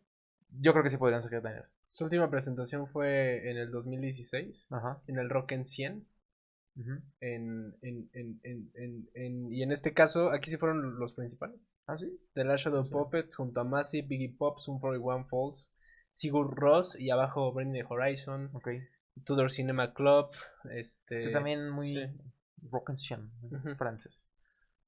yo creo que sí podrían ser headliners. Su última presentación fue en el 2016, Ajá. en el Rock en 100. Uh-huh. Y en este caso, aquí sí fueron los principales. ¿Ah, sí? The Last Shadow Puppets junto a Massive, Biggie Pop, Sum 41 Falls, Sigur Rós y abajo Bring the Horizon. Ok. Tudor Cinema Club. También muy sí. rock and chant, francés.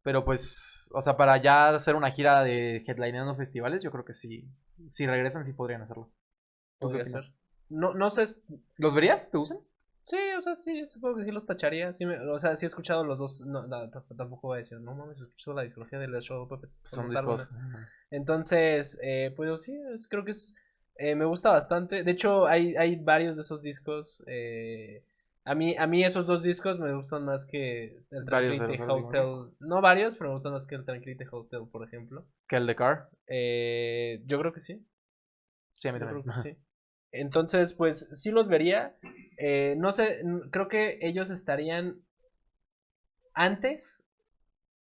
Pero pues, o sea, para ya hacer una gira de headlineando festivales, yo creo que sí. Si regresan, sí podrían hacerlo. Podría ser. No sé. ¿Los verías? ¿Te gustan? Sí, o sea, sí, supongo que sí los tacharía. Sí o sea, sí he escuchado los dos. No, tampoco voy a decir, no mames, he escuchado la discografía de los Shadow Puppets. Son discos. Entonces, pues sí, creo que es. Me gusta bastante. De hecho, hay varios de esos discos. A mí esos 2 discos me gustan más que el Tranquility Hotel. No varios, pero me gustan más que el Tranquility Hotel, por ejemplo. ¿Que el de Car? Yo creo que sí. Sí, a mí también. Creo que sí. Entonces, pues sí los vería. No sé, creo que ellos estarían antes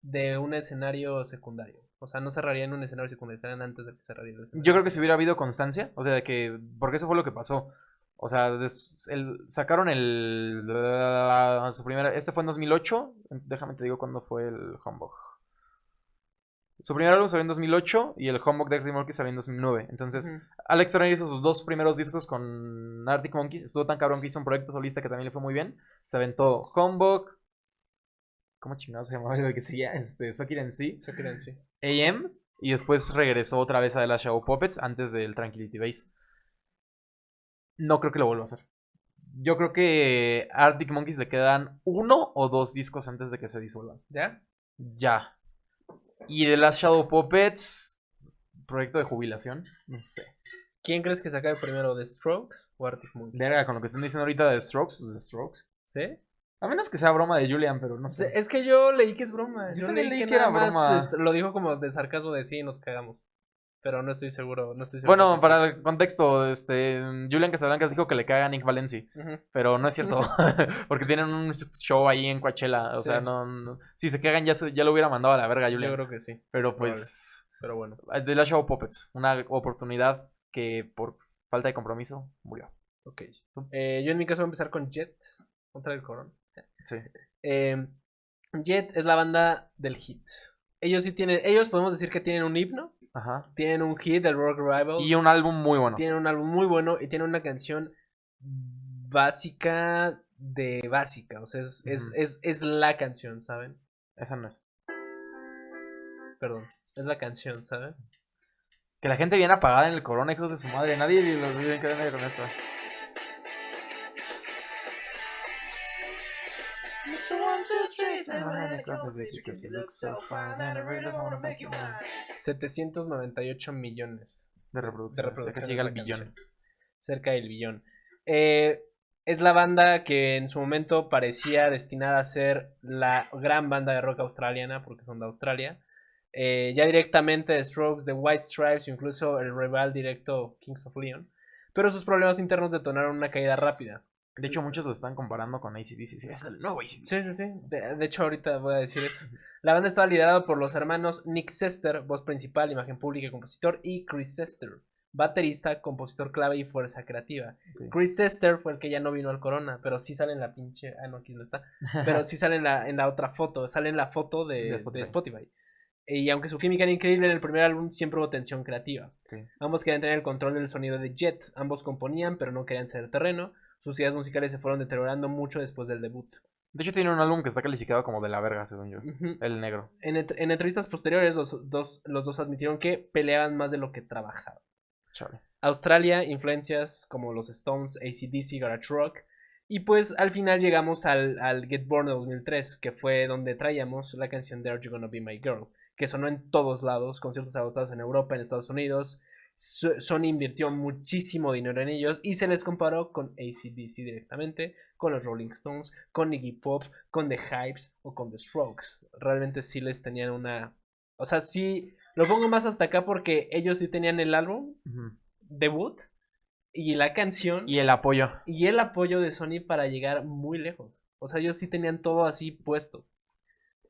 de un escenario secundario. O sea, no cerrarían un escenario secundario, estarían antes de que cerraría el escenario. Yo creo que si hubiera habido constancia, o sea, de que, porque eso fue lo que pasó. O sea, sacaron su primera, este fue en 2008, déjame te digo cuándo fue el Humbug. Su primer álbum salió en 2008 y el Humbug de Arctic Monkeys salió en 2009. Entonces, Alex Turner hizo sus 2 primeros discos con Arctic Monkeys. Estuvo tan cabrón que hizo un proyecto solista que también le fue muy bien. Se aventó Humbug. ¿Cómo chingados se llamaba lo que seguía? Suck It and See. AM. Y después regresó otra vez a The Last Shadow Puppets antes del Tranquility Base. No creo que lo vuelva a hacer. Yo creo que a Arctic Monkeys le quedan 1 o 2 discos antes de que se disuelvan. ¿Ya? Ya. Y The Last Shadow Puppets, proyecto de jubilación, no sé. ¿Quién crees que se acabe primero, The Strokes o Arctic Monkeys? Verga, con lo que están diciendo ahorita de The Strokes, pues The Strokes. ¿Sí? A menos que sea broma de Julian, pero no sé. Es que yo leí que es broma. Yo leí que era nada más broma. lo dijo como de sarcasmo de sí, nos cagamos. Pero no estoy seguro. Bueno, para el contexto, Julian Casablancas dijo que le caga a Nick Valenci. Pero no es cierto. Porque tienen un show ahí en Coachella. O sea, no. Si se cagan, ya lo hubiera mandado a la verga, Julian. Yo creo que sí. Pero pues. Pero bueno. The Last Shadow Puppets. Una oportunidad que por falta de compromiso murió. Ok. Yo en mi caso voy a empezar con Jet. Contra el Corona. Sí. Jet es la banda del hit. Ellos podemos decir que tienen un himno. Ajá. Tienen un hit del Rock Revival. Y un álbum muy bueno. Tienen un álbum muy bueno y tienen una canción básica de básica. O sea, es la canción, ¿saben? Esa no es. Perdón, es la canción, ¿saben? Que la gente viene apagada en el Corona, hijos de su madre. Nadie los vive en cadena con esto. 798 millones de reproducciones. Que siga el billón. Cerca del billón. Es la banda que en su momento parecía destinada a ser la gran banda de rock australiana, porque son de Australia. Ya directamente The Strokes, The White Stripes, incluso el rival directo Kings of Leon. Pero sus problemas internos detonaron una caída rápida. De hecho, muchos lo están comparando con AC/DC. Sí, es el nuevo AC/DC. Sí. De hecho, ahorita voy a decir eso. La banda estaba liderada por los hermanos Nick Sester, voz principal, imagen pública y compositor, y Chris Sester, baterista, compositor clave y fuerza creativa. Okay. Chris Sester fue el que ya no vino al Corona, pero sí sale en la pinche... Ah, no, aquí no está. Pero sí sale en la otra foto. Sale en la foto de Spotify. Y aunque su química era increíble en el primer álbum, siempre hubo tensión creativa. Sí. Ambos querían tener el control del sonido de Jet. Ambos componían, pero no querían ceder terreno. Sus ideas musicales se fueron deteriorando mucho después del debut. De hecho, tiene un álbum que está calificado como de la verga, según yo. El negro. En entrevistas posteriores, los dos admitieron que peleaban más de lo que trabajaban. Chale. Australia, influencias como los Stones, AC/DC, Garage Rock. Y pues al final llegamos al Get Born de 2003, que fue donde traíamos la canción de Are You Gonna Be My Girl. que sonó en todos lados, conciertos agotados en Europa, en Estados Unidos. Sony invirtió muchísimo dinero en ellos y se les comparó con AC/DC directamente, con los Rolling Stones, con Iggy Pop, con The Hypes o con The Strokes. Realmente sí les tenían una... O sea, sí, lo pongo más hasta acá porque ellos sí tenían el álbum debut y la canción y el apoyo de Sony para llegar muy lejos. O sea, ellos sí tenían todo así puesto.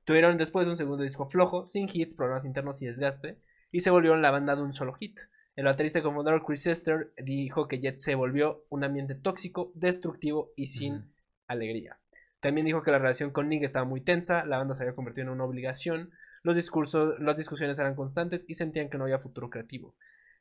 Tuvieron después un segundo disco flojo, sin hits, problemas internos y desgaste, y se volvieron la banda de un solo hit. El baterista y cofundador Chris Hester dijo que Jet se volvió un ambiente tóxico, destructivo y sin alegría. También dijo que la relación con Nick estaba muy tensa, la banda se había convertido en una obligación, las discusiones eran constantes y sentían que no había futuro creativo.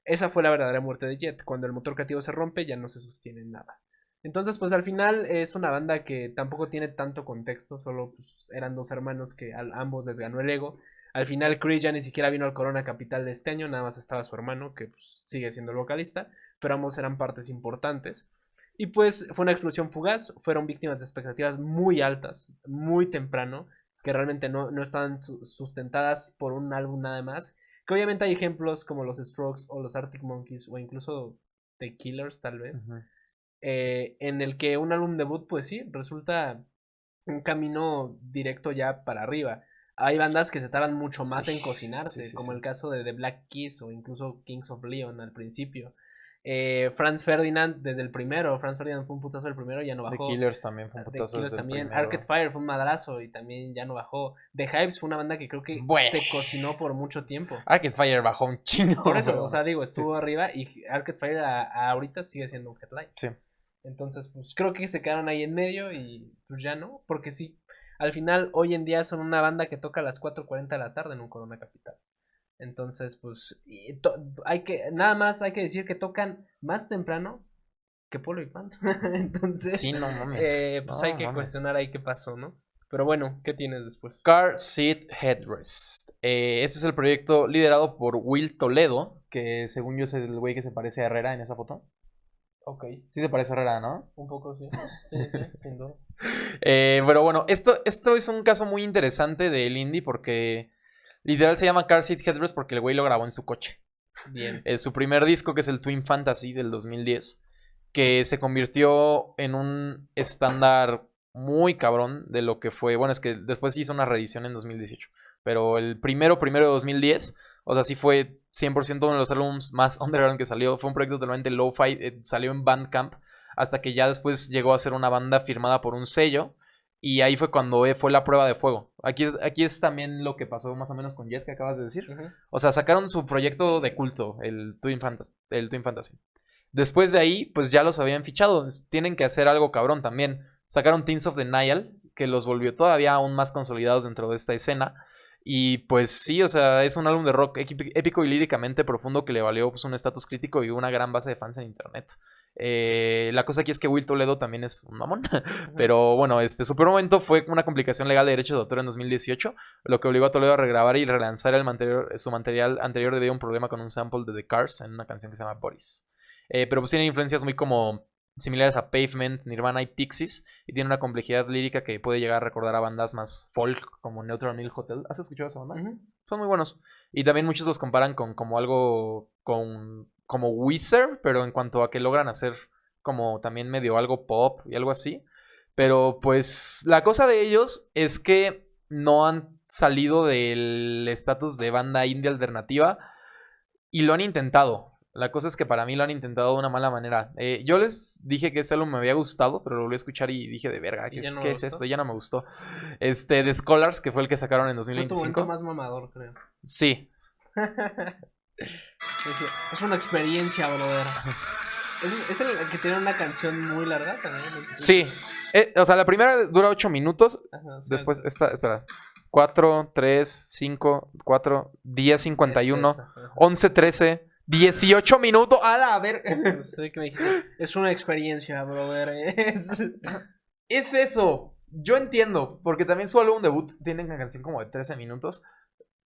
Esa fue la verdadera muerte de Jet. Cuando el motor creativo se rompe, ya no se sostiene en nada. Entonces, pues al final es una banda que tampoco tiene tanto contexto, solo pues, eran dos hermanos que a ambos les ganó el ego. Al final Chris ya ni siquiera vino al Corona Capital de este año, nada más estaba su hermano, que pues, sigue siendo el vocalista, pero ambos eran partes importantes. Y pues fue una explosión fugaz, fueron víctimas de expectativas muy altas, muy temprano, que realmente no estaban sustentadas por un álbum nada más. Que obviamente hay ejemplos como los Strokes o los Arctic Monkeys o incluso The Killers tal vez, en el que un álbum debut pues sí, resulta un camino directo ya para arriba. Hay bandas que se tardan mucho más en cocinarse, como el caso de The Black Keys o incluso Kings of Leon al principio. Franz Ferdinand desde el primero, Franz Ferdinand fue un putazo el primero, ya no bajó. The Killers también fue un putazo desde el primero. Arcade Fire fue un madrazo y también ya no bajó. The Hypes fue una banda que creo que se cocinó por mucho tiempo. Arcade Fire bajó un chingo. Por eso, o sea, digo, estuvo arriba y Arcade Fire ahorita sigue siendo un headline. Sí. Entonces, pues creo que se quedaron ahí en medio y pues ya no, porque sí, al final hoy en día son una banda que toca a las 4:40 de la tarde en un Corona Capital. Entonces, pues nada más hay que decir que tocan más temprano que Polo y Pan. Entonces, sí, no mames. Pues hay que cuestionar ahí qué pasó, ¿no? Pero bueno, ¿qué tienes después? Car Seat Headrest. Este es el proyecto liderado por Will Toledo, que según yo es el güey que se parece a Herrera en esa foto. Ok. Sí se parece a Herrera, ¿no? Un poco, sí. Sí, sin duda. Pero bueno, esto es un caso muy interesante del indie porque literal se llama Car Seat Headrest porque el güey lo grabó en su coche. Bien. Su primer disco, que es el Twin Fantasy del 2010, que se convirtió en un estándar muy cabrón de lo que fue. Bueno, es que después hizo una reedición en 2018, pero el primero de 2010, o sea, sí fue 100% uno de los álbumes más underground que salió. Fue un proyecto totalmente lo-fi, salió en Bandcamp, hasta que ya después llegó a ser una banda firmada por un sello. Y ahí fue cuando fue la prueba de fuego. Aquí es también lo que pasó más o menos con Jet, que acabas de decir. O sea, sacaron su proyecto de culto, el Twin Fantasy. Después de ahí, pues ya los habían fichado. Tienen que hacer algo cabrón también. Sacaron Teens of Denial, que los volvió todavía aún más consolidados dentro de esta escena. Y pues sí, o sea, es un álbum de rock épico y líricamente profundo que le valió pues, un estatus crítico y una gran base de fans en internet. La cosa aquí es que Will Toledo también es un mamón. Pero bueno, su peor momento fue una complicación legal de derechos de autor en 2018, lo que obligó a Toledo a regrabar y relanzar su material anterior debido a un problema con un sample de The Cars en una canción que se llama Boris. Pero pues tiene influencias muy como similares a Pavement, Nirvana y Pixies, y tiene una complejidad lírica que puede llegar a recordar a bandas más folk como Neutral Milk Hotel. ¿Has escuchado esa banda? Son muy buenos. Y también muchos los comparan con como algo como Weezer, pero en cuanto a que logran hacer como también medio algo pop y algo así. Pero pues la cosa de ellos es que no han salido del estatus de banda indie alternativa y lo han intentado. La cosa es que para mí lo han intentado de una mala manera. Yo les dije que ese álbum me había gustado, pero lo volví a escuchar y dije de verga, ¿qué es esto? Ya no me gustó. The Scholars, que fue el que sacaron en 2025. Fue tu más mamador, creo. Sí. Es una experiencia, brother. ¿Es el que tiene una canción muy larga también? Sí. O sea, la primera dura 8 minutos. Ajá, después, espera. 4, 3, 5, 4, 10, 51, 11, 13, 18 minutos. ¡A la verga! No sé qué me dijiste. Es una experiencia, brother. Es eso. Yo entiendo. Porque también su álbum debut tiene una canción como de 13 minutos.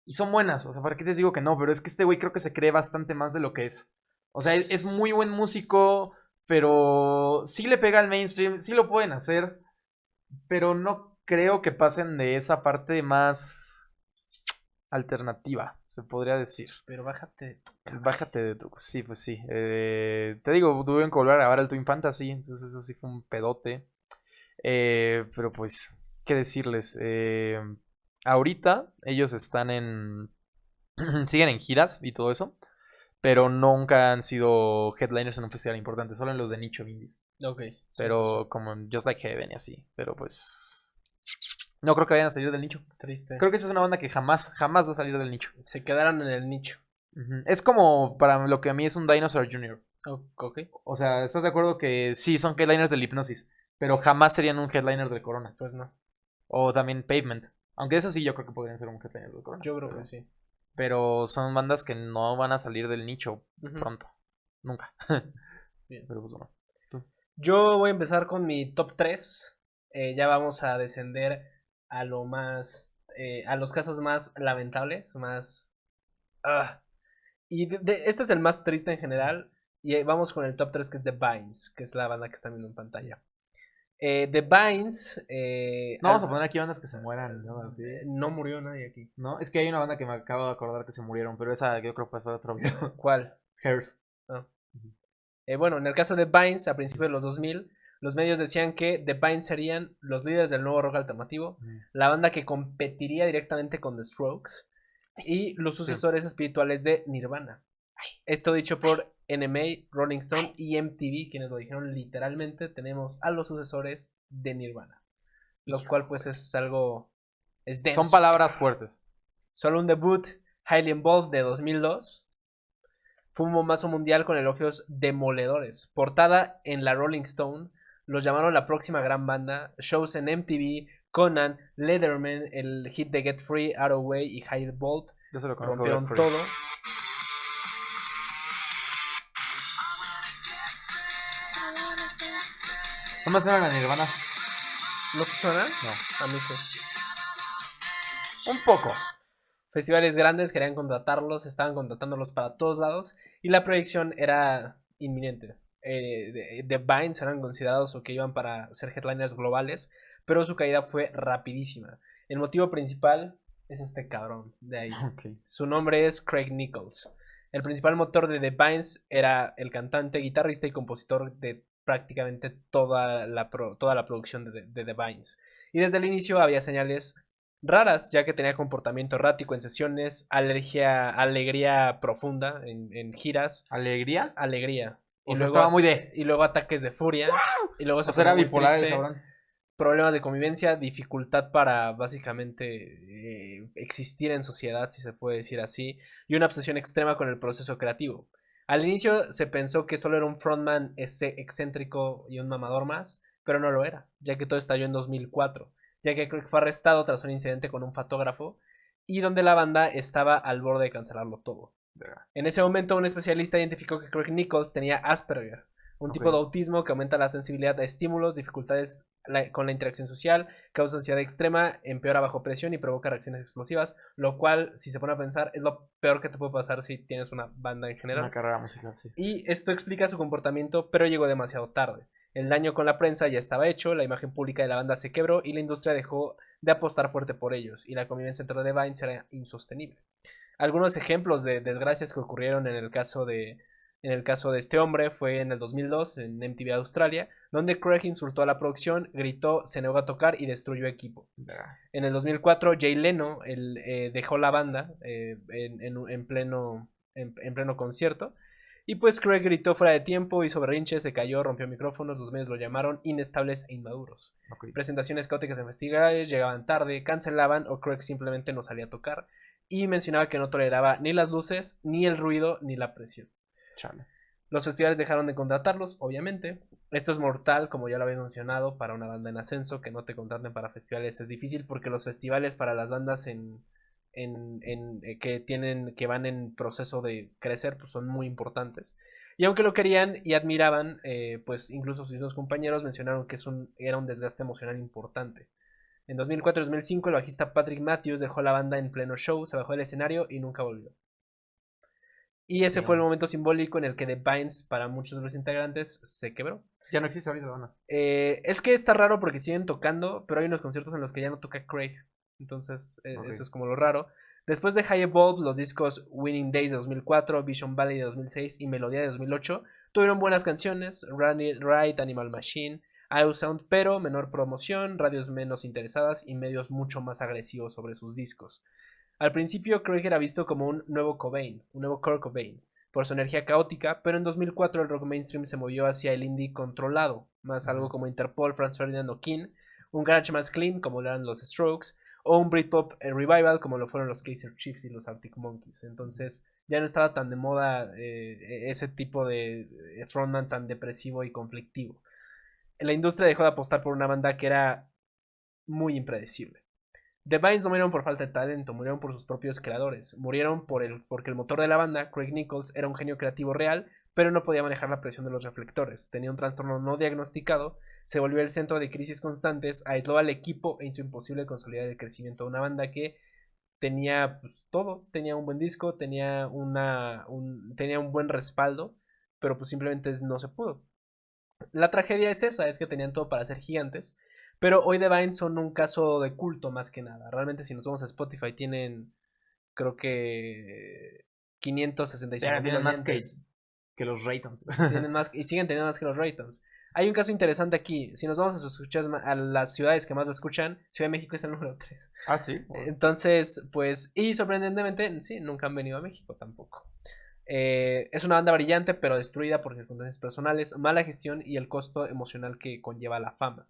Y son buenas. O sea, ¿para qué te digo que no? Pero es que este güey creo que se cree bastante más de lo que es. O sea, es muy buen músico. Pero sí le pega al mainstream. Sí lo pueden hacer. Pero no creo que pasen de esa parte más alternativa, se podría decir. Pero bájate de tu caballo. Bájate de tu... Sí, pues sí. Te digo, tuvieron que volver a grabar el Twin Fantasy, entonces eso sí fue un pedote. Pero pues, ¿qué decirles? Ahorita ellos están en... siguen en giras y todo eso, pero nunca han sido headliners en un festival importante, solo en los de nicho indies. Ok. Sí, Pero pues, como en Just Like Heaven y así. Pero pues... No creo que vayan a salir del nicho. triste. Creo que esa es una banda que jamás va a salir del nicho. Se quedaron en el nicho. Ujú. Es como para lo que a mí es un Dinosaur Jr. Ok. O sea, ¿estás de acuerdo que sí son headliners del Hipnosis? Pero jamás serían un headliner del Corona. Pues no. O también Pavement. Aunque eso sí yo creo que podrían ser un headliner del Corona. Yo creo que sí. Pero son bandas que no van a salir del nicho Ujú. pronto. Nunca. Bien. Pero pues bueno. ¿Tú? Yo voy a empezar con mi top 3. Ya vamos a descender a lo más. A los casos más lamentables. Más. Ah. Y este es el más triste en general. Y vamos con el top 3, que es The Vines, que es la banda que están viendo en pantalla. The Vines. No vamos a poner aquí bandas que se mueran. ¿No? Así. No murió nadie aquí. No, es que hay una banda que me acabo de acordar que se murieron. Pero esa yo creo que fue otro video. ¿Cuál? Hairs. Ah. Bueno, en el caso de Vines, a principios de los 2000, los medios decían que The Vines serían los líderes del nuevo rock alternativo, la banda que competiría directamente con The Strokes y los sucesores espirituales de Nirvana. Esto dicho por NMA, Rolling Stone y MTV, quienes lo dijeron literalmente. Tenemos a los sucesores de Nirvana, lo cual pues es algo... es denso. Son palabras fuertes. Solo un debut, Highly Involved, de 2002. Fue un bombazo mundial con elogios demoledores. Portada en la Rolling Stone. Los llamaron la próxima gran banda. Shows en MTV, Conan, Letterman, el hit de Get Free, Out of Way y High Bolt. Yo se lo conozco. Rompieron todo. ¿No me suena la Nirvana? ¿No te suena? No. A mí sí. Un poco. Festivales grandes querían contratarlos, estaban contratándolos para todos lados y la proyección era inminente. The Vines eran considerados o que iban para ser headliners globales, pero su caída fue rapidísima. El motivo principal es este cabrón de ahí. Okay. Su nombre es Craig Nichols. El principal motor de The Vines era el cantante, guitarrista y compositor de prácticamente toda la producción de The Vines. Y desde el inicio había señales raras, ya que tenía comportamiento errático en sesiones, alegría profunda en giras. ¿Alegría? Alegría. Y luego estaba muy de... Y luego ataques de furia. Y luego o sea, era bipolar el cabrón. Problemas de convivencia, dificultad para básicamente existir en sociedad, si se puede decir así, y una obsesión extrema con el proceso creativo. Al inicio se pensó que solo era un frontman excéntrico y un mamador más, pero no lo era, ya que todo estalló en 2004, ya que Craig fue arrestado tras un incidente con un fotógrafo y donde la banda estaba al borde de cancelarlo todo. En ese momento un especialista identificó que Craig Nichols tenía Asperger, un tipo de autismo que aumenta la sensibilidad a estímulos, dificultades con la interacción social, causa ansiedad extrema, empeora bajo presión y provoca reacciones explosivas, lo cual, si se pone a pensar, es lo peor que te puede pasar si tienes una banda en general. Una carrera musical, sí. Y esto explica su comportamiento, pero llegó demasiado tarde. El daño con la prensa ya estaba hecho, la imagen pública de la banda se quebró y la industria dejó de apostar fuerte por ellos, y la convivencia entre The Vines era insostenible. Algunos ejemplos de desgracias que ocurrieron en el caso de este hombre fue en el 2002 en MTV Australia, donde Craig insultó a la producción, gritó, se negó a tocar y destruyó equipo. En el 2004 Jay Leno dejó la banda en pleno concierto. Y pues Craig gritó fuera de tiempo, hizo berrinches, se cayó, rompió micrófonos, los medios lo llamaron inestables e inmaduros. Presentaciones caóticas en festivales, llegaban tarde, cancelaban o Craig simplemente no salía a tocar. Y mencionaba que no toleraba ni las luces, ni el ruido, ni la presión. Chale. Los festivales dejaron de contratarlos, obviamente. Esto es mortal, como ya lo había mencionado, para una banda en ascenso. Que no te contraten para festivales es difícil porque los festivales para las bandas que van en proceso de crecer pues son muy importantes. Y aunque lo querían y admiraban, pues incluso sus mismos compañeros mencionaron que era un desgaste emocional importante. En 2004 y 2005 el bajista Patrick Matthews dejó la banda en pleno show, se bajó del escenario y nunca volvió. Y ese fue el momento simbólico en el que The Vines, para muchos de los integrantes, se quebró. Ya no existe ahorita la banda. Es que está raro porque siguen tocando, pero hay unos conciertos en los que ya no toca Craig. Entonces, eso es como lo raro. Después de High Evolve, los discos Winning Days de 2004, Vision Valley de 2006 y Melodía de 2008 tuvieron buenas canciones, Run It Right, Animal Machine, iSound, pero menor promoción, radios menos interesadas y medios mucho más agresivos sobre sus discos. Al principio Craig era visto como un nuevo Cobain, un nuevo Kurt Cobain, por su energía caótica, pero en 2004 el rock mainstream se movió hacia el indie controlado, más algo como Interpol, Franz Ferdinand o King, un garage más clean como lo eran los Strokes, o un Britpop revival como lo fueron los Kaiser Chiefs y los Arctic Monkeys. Entonces ya no estaba tan de moda ese tipo de frontman tan depresivo y conflictivo. La industria dejó de apostar por una banda que era muy impredecible. The Vines no murieron por falta de talento, murieron por sus propios creadores. Murieron porque el motor de la banda, Craig Nichols, era un genio creativo real, pero no podía manejar la presión de los reflectores. Tenía un trastorno no diagnosticado, se volvió el centro de crisis constantes, aisló al equipo e hizo imposible consolidar el crecimiento de una banda que tenía pues, todo. Tenía un buen disco, tenía un buen respaldo, pero pues simplemente no se pudo. La tragedia es esa, es que tenían todo para ser gigantes. Pero hoy The Vines son un caso de culto más que nada. Realmente si nos vamos a Spotify tienen, creo que 565,000 Tienen más oyentes. que los Raytons. Tienen más, y siguen teniendo más que los Raytons. Hay un caso interesante aquí. Si nos vamos a escuchar a las ciudades que más lo escuchan, Ciudad de México es el número 3. Ah, sí. Entonces, pues, y sorprendentemente, sí, nunca han venido a México tampoco. Es una banda brillante, pero destruida por circunstancias personales, mala gestión y el costo emocional que conlleva la fama.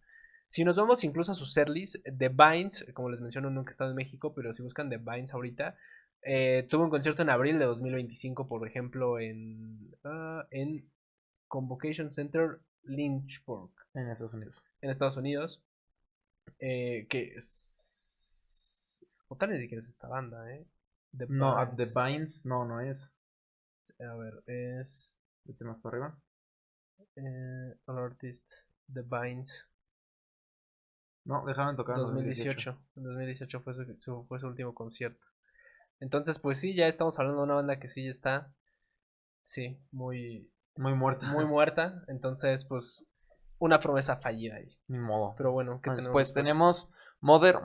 Si nos vamos incluso a sus setlist, The Vines, como les menciono, nunca he estado en México, pero si buscan The Vines ahorita, tuvo un concierto en abril de 2025, por ejemplo, en Convocation Center Lynchburg, En Estados Unidos. en Estados Unidos. Que es... O tal vez ni siquiera es esta banda, The No, Vines. The Vines, no es. A ver, es... Vete más para arriba. All Artist, The Vines. No, dejaron tocar en 2018. En 2018 fue su último concierto. Entonces, pues sí, ya estamos hablando de una banda que sí ya está. Sí, muy muerta. Muy muerta. Entonces, pues, una promesa fallida ahí. Ni modo. Pero bueno, ¿qué tenemos después? Tenemos Mother,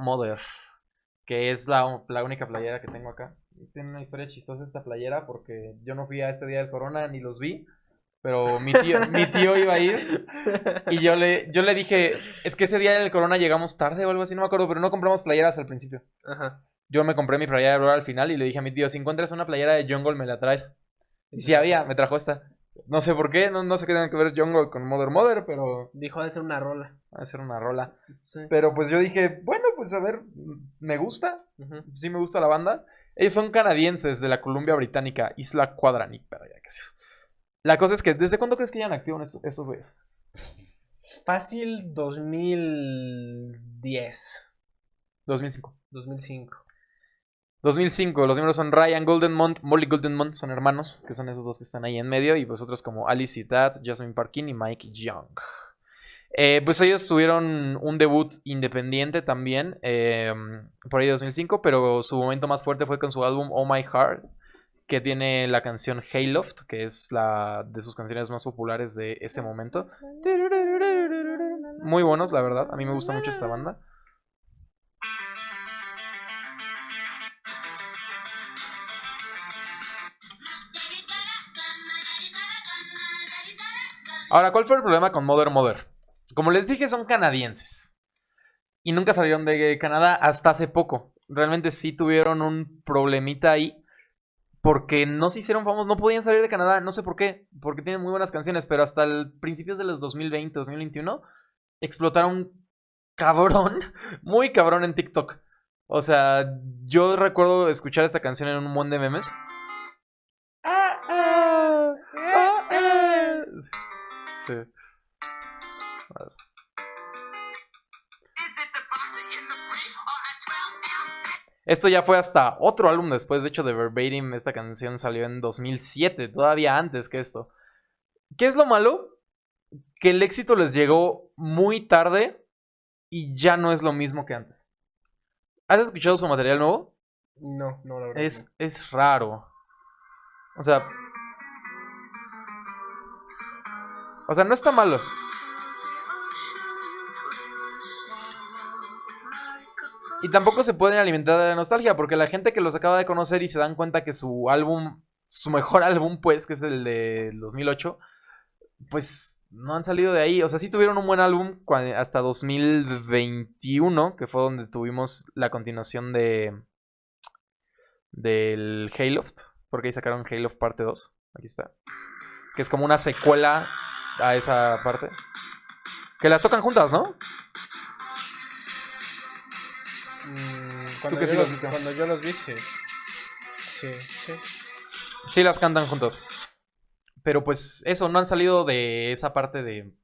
que es la única playera que tengo acá. Tiene una historia chistosa esta playera porque yo no fui a este día del corona ni los vi. Pero mi tío iba a ir y yo le dije, es que ese día del corona llegamos tarde o algo así, no me acuerdo, pero no compramos playeras al principio. Ajá. Yo me compré mi playera de Blur al final y le dije a mi tío, si encuentras una playera de Jungle me la traes. Y sí había, me trajo esta. No sé por qué, no sé qué tiene que ver Jungle con Mother, pero... Dijo de ser una rola. Va a ser una rola. Sí. Pero pues yo dije, bueno, pues a ver, me gusta. Sí me gusta la banda. Ellos son canadienses de la Columbia Británica, Isla Quadranípera, ya que es. La cosa es que, ¿desde cuándo crees que llevan activo estos güeyes? Fácil 2010. 2005. 2005. Los miembros son Ryan Goldenmont, Molly Goldenmont, son hermanos, que son esos dos que están ahí en medio, y pues otros como Alice y Dad, Jasmine Parkin y Mike Young. Pues ellos tuvieron un debut independiente también, por ahí 2005, pero su momento más fuerte fue con su álbum Oh My Heart, que tiene la canción Hayloft, que es la de sus canciones más populares de ese momento. Muy buenos, la verdad, a mí me gusta mucho esta banda. Ahora, ¿cuál fue el problema con Mother? Como les dije, son canadienses. Y nunca salieron de Canadá hasta hace poco. Realmente sí tuvieron un problemita ahí. Porque no se hicieron famosos, no podían salir de Canadá. No sé por qué. Porque tienen muy buenas canciones. Pero hasta el principios de los 2020, 2021, explotaron cabrón. Muy cabrón en TikTok. O sea, yo recuerdo escuchar esta canción en un montón de memes. Sí. Esto ya fue hasta otro álbum después, de hecho, de Verbatim. Esta canción salió en 2007, todavía antes que esto. ¿Qué es lo malo? Que el éxito les llegó muy tarde y ya no es lo mismo que antes. ¿Has escuchado su material nuevo? No, la verdad. Es raro. O sea, no está malo. Y tampoco se pueden alimentar de la nostalgia, porque la gente que los acaba de conocer y se dan cuenta que su álbum, su mejor álbum, pues, que es el de 2008, pues no han salido de ahí. O sea, sí tuvieron un buen álbum hasta 2021, que fue donde tuvimos la continuación del Hayloft, porque ahí sacaron Hayloft parte 2. Aquí está. Que es como una secuela a esa parte. Que las tocan juntas, ¿no? Cuando, que sí los viste. cuando yo los vi, sí. Sí. Sí, las cantan juntos. Pero pues eso, no han salido de esa parte de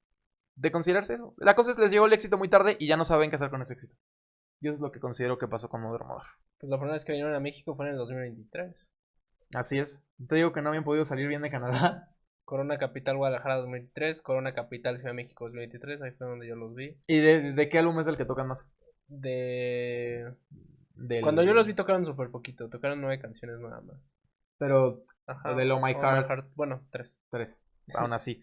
considerarse eso. La cosa es les llegó el éxito muy tarde y ya no saben qué hacer con ese éxito. Yo es lo que considero que pasó con Modern Mother. Pues la primera vez que vinieron a México fue en el 2023. Así es. Te digo que no habían podido salir bien de Canadá. Corona Capital Guadalajara 2003, Corona Capital Ciudad de México 2023, ahí fue donde yo los vi. ¿Y de qué álbum es el que tocan más? Cuando yo los vi tocaron súper poquito, tocaron 9 canciones nada más. Pero Ajá, de Oh My Heart. Bueno, 3. Aún así.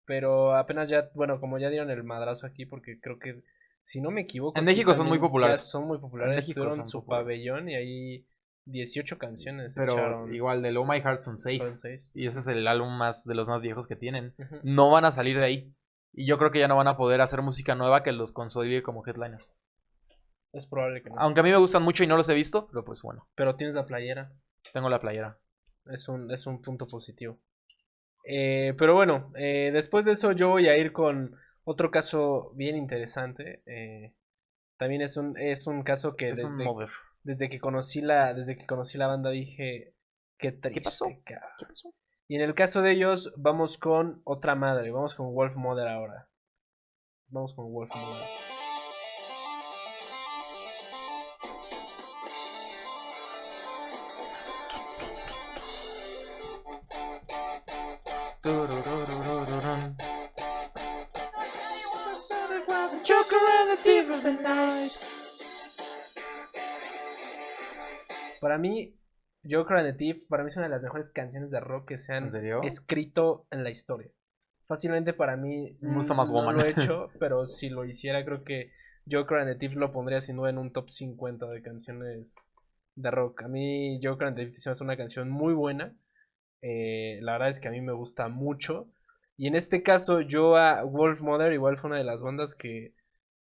Pero apenas ya, bueno, como ya dieron el madrazo aquí, porque creo que, si no me equivoco, en México son muy populares. Son muy populares. En México tuvieron su pabellón y ahí 18 canciones. Pero echaron. Igual de Oh My Heart son 6. Son 6. Y ese es el álbum de los más viejos que tienen. Uh-huh. No van a salir de ahí. Y yo creo que ya no van a poder hacer música nueva que los consolide como headliners. Es probable que no. Aunque a mí me gustan mucho y no los he visto, pero pues bueno. Pero tienes la playera. Tengo la playera. Es un punto positivo. Pero bueno, después de eso yo voy a ir con otro caso bien interesante. También es un caso que desde que conocí la banda dije, qué triste. ¿Qué pasó? Y en el caso de ellos vamos con otra madre, vamos con Wolf Mother ahora. Vamos con Wolf Mother. Para mí, Joker and the Thief, para mí es una de las mejores canciones de rock que se han escrito en la historia. Fácilmente para mí me gusta más no lo he hecho, pero si lo hiciera creo que Joker and the Thief lo pondría sin duda en un top 50 de canciones de rock. A mí Joker and the Thief es una canción muy buena. La verdad es que a mí me gusta mucho. Y en este caso yo a Wolf Mother igual fue una de las bandas que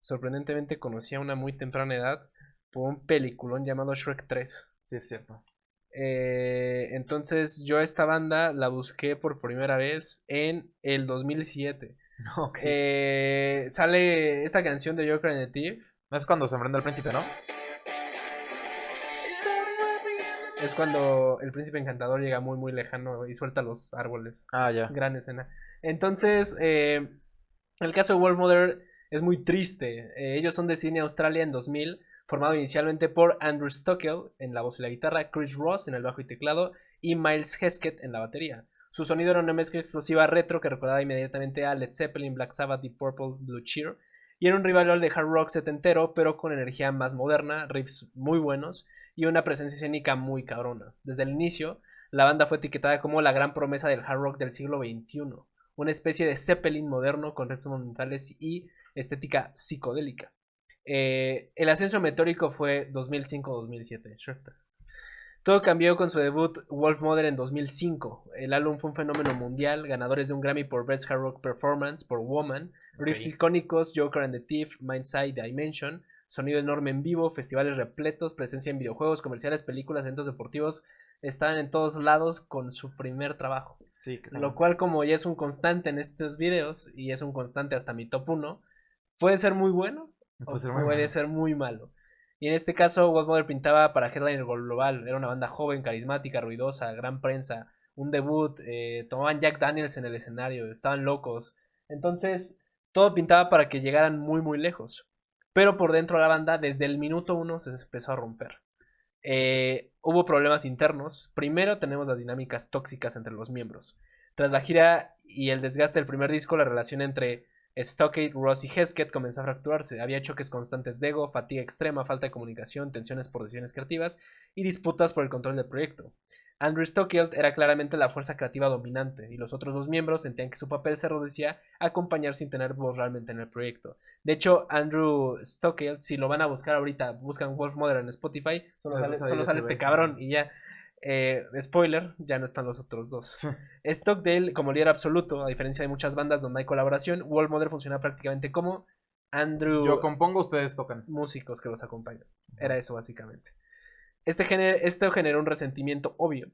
sorprendentemente conocí a una muy temprana edad por un peliculón llamado Shrek 3. Sí, es cierto. Entonces yo a esta banda la busqué por primera vez en el 2007. Okay. Sale esta canción de Joker and the Thief. Es cuando se prende el príncipe, ¿no? Es cuando el príncipe encantador llega muy muy lejano y suelta los árboles. Ah, ya. Gran escena. Entonces, el caso de Wolf Mother es muy triste. Ellos son de Sydney, Australia en 2000, formado inicialmente por Andrew Stockwell en la voz y la guitarra, Chris Ross en el bajo y teclado y Miles Hesketh en la batería. Su sonido era una mezcla explosiva retro que recordaba inmediatamente a Led Zeppelin, Black Sabbath, Deep Purple, Blue Cheer, y era un revival de hard rock setentero, pero con energía más moderna, riffs muy buenos y una presencia escénica muy cabrona. Desde el inicio, la banda fue etiquetada como la gran promesa del hard rock del siglo XXI, una especie de Zeppelin moderno con riffs monumentales y estética psicodélica. El ascenso meteórico fue 2005-2007. Todo cambió con su debut Wolf Mother en 2005. El álbum fue un fenómeno mundial, ganadores de un Grammy por Best Hard Rock Performance por Woman, riffs icónicos, Joker and the Thief, Mindside Dimension, sonido enorme en vivo, festivales repletos, presencia en videojuegos, comerciales, películas, eventos deportivos, estaban en todos lados con su primer trabajo. Sí, claro. Lo cual, como ya es un constante en estos videos, y es un constante hasta mi top 1, puede ser muy bueno o puede ser muy malo. Y en este caso, Wolf Mother pintaba para Headliner Global. Era una banda joven, carismática, ruidosa, gran prensa, un debut, tomaban Jack Daniels en el escenario, estaban locos. Entonces, todo pintaba para que llegaran muy muy lejos. Pero por dentro de la banda, desde el minuto 1 se empezó a romper. Hubo problemas internos. Primero tenemos las dinámicas tóxicas entre los miembros. Tras la gira y el desgaste del primer disco, la relación entre Stockade, Ross y Hesketh comenzó a fracturarse. Había choques constantes de ego, fatiga extrema, falta de comunicación, tensiones por decisiones creativas y disputas por el control del proyecto. Andrew Stockield era claramente la fuerza creativa dominante y los otros dos miembros sentían que su papel se reducía a acompañar sin tener voz realmente en el proyecto. De hecho, Andrew Stockield, si lo van a buscar ahorita, buscan Wolf Mother en Spotify, solo sale este cabrón y ya. Spoiler, ya no están los otros dos. Stockdale, como líder absoluto, a diferencia de muchas bandas donde hay colaboración, Wolf Mother funciona prácticamente como Andrew. Yo compongo, ustedes tocan. Músicos que los acompañan. Era eso básicamente. Esto generó un resentimiento obvio,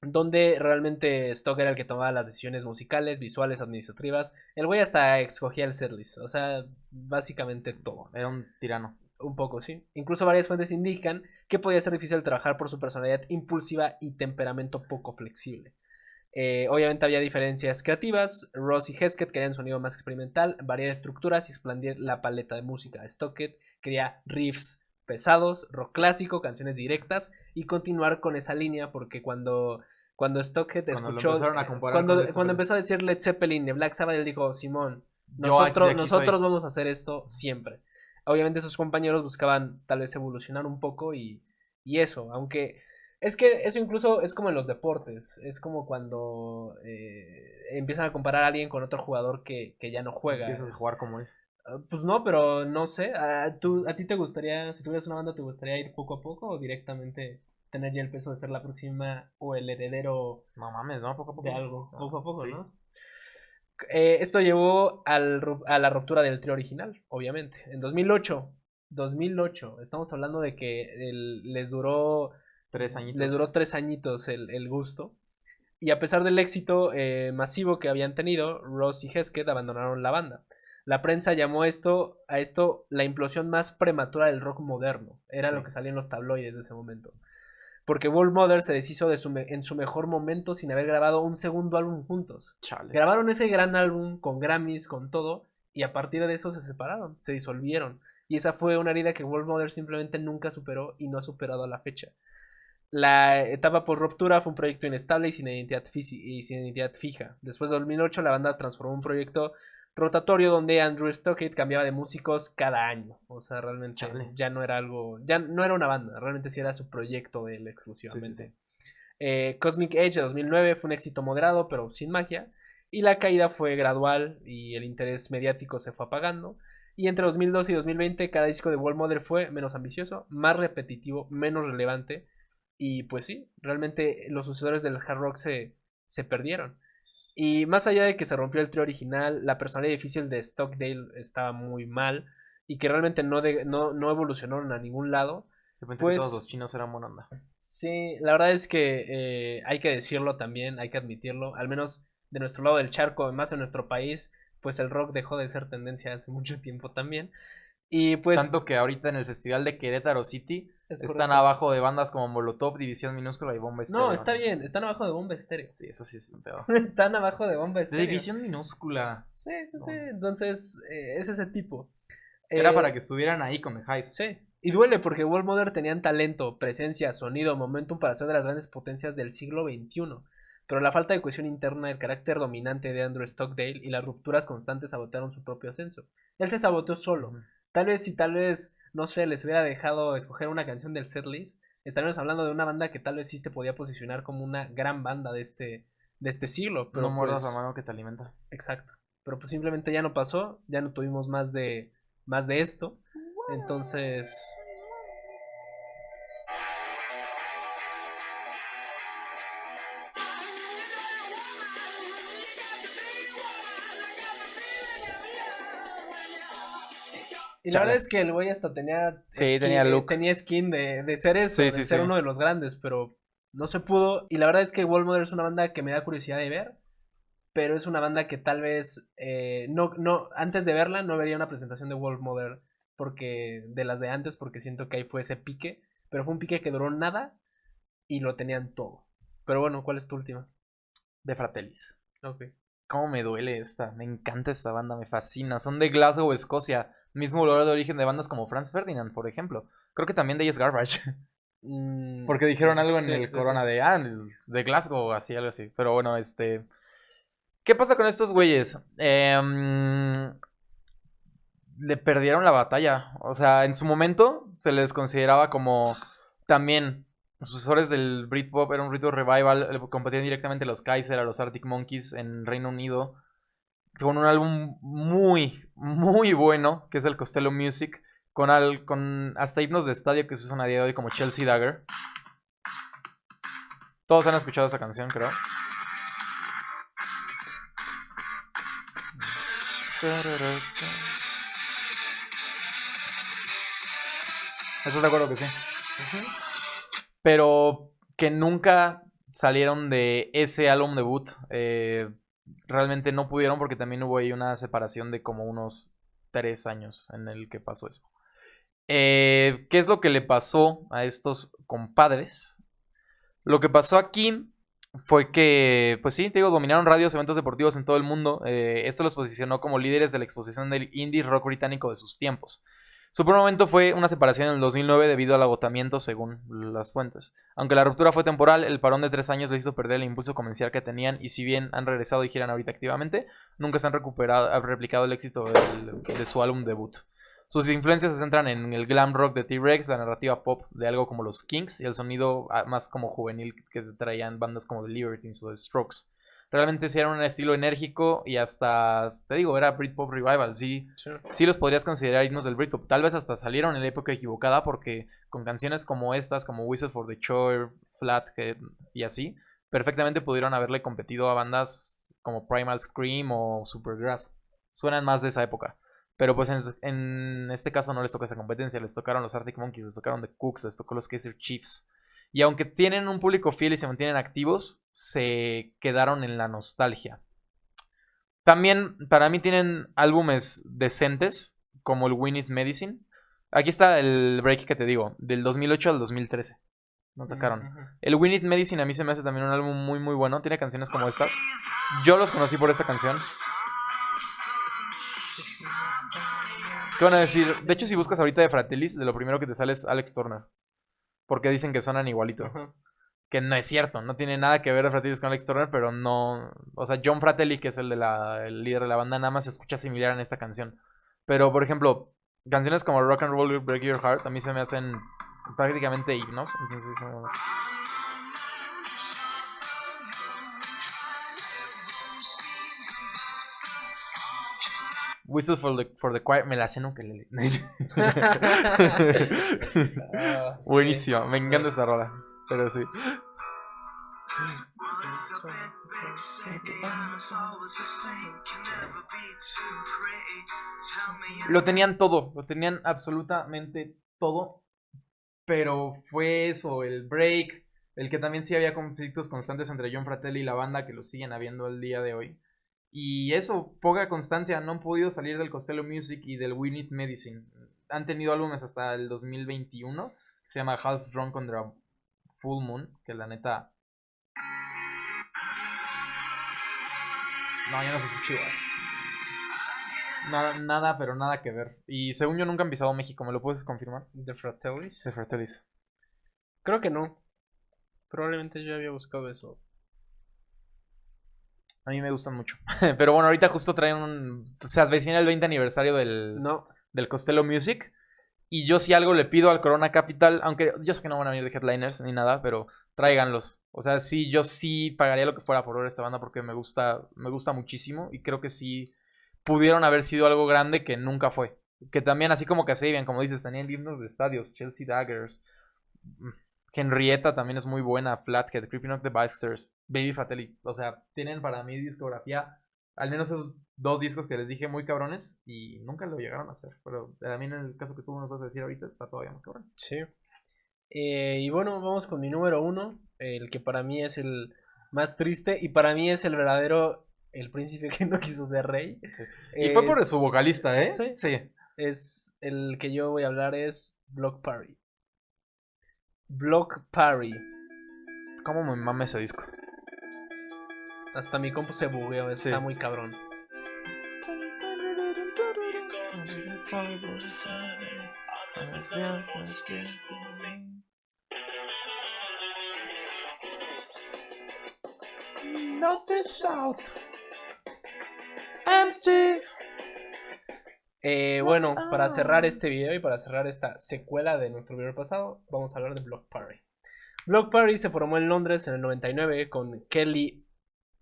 donde realmente Stock era el que tomaba las decisiones musicales, visuales, administrativas. El güey hasta escogía el setlist, o sea, básicamente todo. Era un tirano. Un poco, sí. Incluso varias fuentes indican que podía ser difícil trabajar por su personalidad impulsiva y temperamento poco flexible. Obviamente había diferencias creativas. Ross y Hesketh querían un sonido más experimental, variar estructuras y expandir la paleta de música. Stockett quería riffs pesados, rock clásico, canciones directas y continuar con esa línea porque cuando Stockett escuchó, cuando empezó a decir Led Zeppelin de Black Sabbath, él dijo, Simón, nosotros vamos a hacer esto siempre. Obviamente sus compañeros buscaban tal vez evolucionar un poco y eso, aunque es que eso incluso es como en los deportes, es como cuando empiezan a comparar a alguien con otro jugador que ya no juega. Empiezas a jugar como él. Pues no, pero no sé, ¿a ti te gustaría, si tuvieras una banda, te gustaría ir poco a poco o directamente tener ya el peso de ser la próxima o el heredero? No mames, ¿no? Poco a poco. De algo, poco a poco, sí. ¿no? Esto llevó a la ruptura del trío original, obviamente. En 2008, estamos hablando de que les duró 3 añitos. Les duró 3 añitos el gusto. Y a pesar del éxito masivo que habían tenido, Ross y Hesketh abandonaron la banda. La prensa llamó a esto la implosión más prematura del rock moderno. Era lo que salía en los tabloides de ese momento. Porque Wolf Mother se deshizo en su mejor momento sin haber grabado un segundo álbum juntos. Chale. Grabaron ese gran álbum con Grammys, con todo, y a partir de eso se separaron, se disolvieron. Y esa fue una herida que Wolf Mother simplemente nunca superó y no ha superado a la fecha. La etapa por ruptura fue un proyecto inestable y sin identidad fija. Después de 2008 la banda transformó un proyecto rotatorio donde Andrew Stockett cambiaba de músicos cada año. O sea, realmente ya no era algo, ya no era una banda, realmente sí era su proyecto de él exclusivamente. Sí. Cosmic Age de 2009 fue un éxito moderado pero sin magia y la caída fue gradual y el interés mediático se fue apagando. Y entre 2012 y 2020 cada disco de Wolf Mother fue menos ambicioso, más repetitivo, menos relevante. Y pues sí, realmente los sucesores del hard rock se perdieron. Y más allá de que se rompió el trío original, la personalidad difícil de Stockdale estaba muy mal y que realmente no evolucionaron a ningún lado. Yo pensé que todos los chinos eran buena onda. Sí, la verdad es que hay que decirlo también, hay que admitirlo. Al menos de nuestro lado del charco, más en nuestro país, pues el rock dejó de ser tendencia hace mucho tiempo también. Y pues, tanto que ahorita en el festival de Querétaro City están abajo de bandas como Molotov, División Minúscula y Bomba Estéreo. No, está bien, están abajo de Bomba Estéreo. Sí, eso sí es un pedo. Están abajo de Bomba Estéreo. División Minúscula. Sí, entonces es ese tipo. Era para que estuvieran ahí con The Hype. Sí, y duele porque Wolf Mother tenían talento, presencia, sonido, momentum para ser de las grandes potencias del siglo XXI. Pero la falta de cohesión interna, el carácter dominante de Andrew Stockdale y las rupturas constantes sabotearon su propio ascenso. Él se saboteó solo. Tal vez, no sé, les hubiera dejado escoger una canción del setlist, estaríamos hablando de una banda que tal vez sí se podía posicionar como una gran banda de este siglo. Pero no muerdas la mano que te alimenta. Exacto. Pero pues simplemente ya no pasó, ya no tuvimos más de esto. Entonces... Y la verdad es que el güey hasta tenía tenía skin de ser eso, de ser uno de los grandes, pero no se pudo. Y la verdad es que Wolf Mother es una banda que me da curiosidad de ver, pero es una banda que tal vez no antes de verla no vería una presentación de Wolf Mother porque de las de antes, porque siento que ahí fue ese pique, pero fue un pique que duró nada y lo tenían todo. Pero bueno, ¿cuál es tu última? De Fratellis. Ok. Cómo me duele esta, me encanta esta banda, me fascina. Son de Glasgow, Escocia. Mismo lugar de origen de bandas como Franz Ferdinand, por ejemplo. Creo que también de ellos Garbage. Porque dijeron algo en el Corona de Glasgow, así, algo así. Pero bueno, ¿qué pasa con estos güeyes? Le perdieron la batalla. O sea, en su momento se les consideraba como también Los sucesores del Britpop era un Britpop revival, competían directamente a los Kaiser, a los Arctic Monkeys en Reino Unido, con un álbum muy, muy bueno, que es el Costello Music, con hasta himnos de estadio que se usan a día de hoy como Chelsea Dagger. Todos han escuchado esa canción, creo. ¿Estás de acuerdo que sí? Pero que nunca salieron de ese álbum debut. Realmente no pudieron porque también hubo ahí una separación de como unos 3 años en el que pasó eso. ¿Qué es lo que le pasó a estos compadres? Lo que pasó aquí fue que, pues sí, te digo, dominaron radios, eventos deportivos en todo el mundo. Esto los posicionó como líderes de la exposición del indie rock británico de sus tiempos. Su primer momento fue una separación en el 2009 debido al agotamiento, según las fuentes. Aunque la ruptura fue temporal, el parón de 3 años les hizo perder el impulso comercial que tenían, y si bien han regresado y giran ahorita activamente, nunca se han replicado el éxito de su álbum debut. Sus influencias se centran en el glam rock de T-Rex, la narrativa pop de algo como los Kinks y el sonido más como juvenil que traían bandas como The Libertines o The Strokes. Realmente sí era un estilo enérgico y hasta, te digo, era Britpop Revival. Sí, sí los podrías considerar himnos del Britpop. Tal vez hasta salieron en la época equivocada porque con canciones como estas, como Whistle for the Shore, Flathead y así, perfectamente pudieron haberle competido a bandas como Primal Scream o Supergrass. Suenan más de esa época. Pero pues en este caso no les toca esa competencia. Les tocaron los Arctic Monkeys, les tocaron The Cooks, les tocó los Kaiser Chiefs. Y aunque tienen un público fiel y se mantienen activos, se quedaron en la nostalgia. También para mí tienen álbumes decentes, como el We Need Medicine. Aquí está el break que te digo, del 2008 al 2013. No sacaron. El We Need Medicine a mí se me hace también un álbum muy muy bueno. Tiene canciones como esta. Yo los conocí por esta canción. ¿Qué van a decir? De hecho, si buscas ahorita de Fratellis, de lo primero que te sale es Alex Turner. Porque dicen que suenan igualito. Que no es cierto, no tiene nada que ver Fratellis con Alex Turner, pero no... O sea, John Fratelli, que es el líder de la banda, nada más se escucha similar en esta canción. Pero, por ejemplo, canciones como Rock and Roll Break Your Heart a mí se me hacen prácticamente himnos. Entonces, Whistle for the Choir, me la sé nunca. Buenísimo, me encanta esta rola. Pero sí. Lo tenían todo, lo tenían absolutamente todo. Pero fue eso, el break, el que también sí había conflictos constantes entre John Fratelli y la banda, que lo siguen habiendo el día de hoy. Y eso, poca constancia, no han podido salir del Costello Music y del We Need Medicine. Han tenido álbumes hasta el 2021, que se llama Half Drunk on the Full Moon, que la neta... No, ya no sé si chido. Nada, pero nada que ver. Y según yo nunca han pisado México, ¿me lo puedes confirmar? ¿De Fratellis? De Fratellis. Creo que no. Probablemente yo había buscado eso. A mí me gustan mucho. Pero bueno, ahorita justo traen un... Se avecina el 20 aniversario del Costello Music. Y yo si algo le pido al Corona Capital, aunque yo sé que no van a venir de headliners ni nada, pero tráiganlos. O sea, sí, yo sí pagaría lo que fuera por ver esta banda porque me gusta muchísimo. Y creo que sí pudieron haber sido algo grande que nunca fue. Que también, así como que Kasabian, como dices, tenían himnos de estadios, Chelsea Daggers, Henrietta también es muy buena, Flathead, Creeping Up the Bikesters, Baby Fratelli. O sea, tienen para mí discografía, al menos esos 2 discos que les dije muy cabrones y nunca lo llegaron a hacer. Pero también en el caso que tú nos vas a decir ahorita está todavía más cabrón. Sí. Y bueno, vamos con mi número 1, el que para mí es el más triste y para mí es el verdadero, el príncipe que no quiso ser rey. Sí. Y fue por su vocalista, ¿eh? Sí. Es el que yo voy a hablar es Block Party. Block Party. ¿Cómo me mama ese disco? Hasta mi compu se bugueó, está muy cabrón. Not the South. Empty. Bueno, para cerrar este video y para cerrar esta secuela de nuestro video pasado, vamos a hablar de Block Party. Block Party se formó en Londres en el 99 con Kelly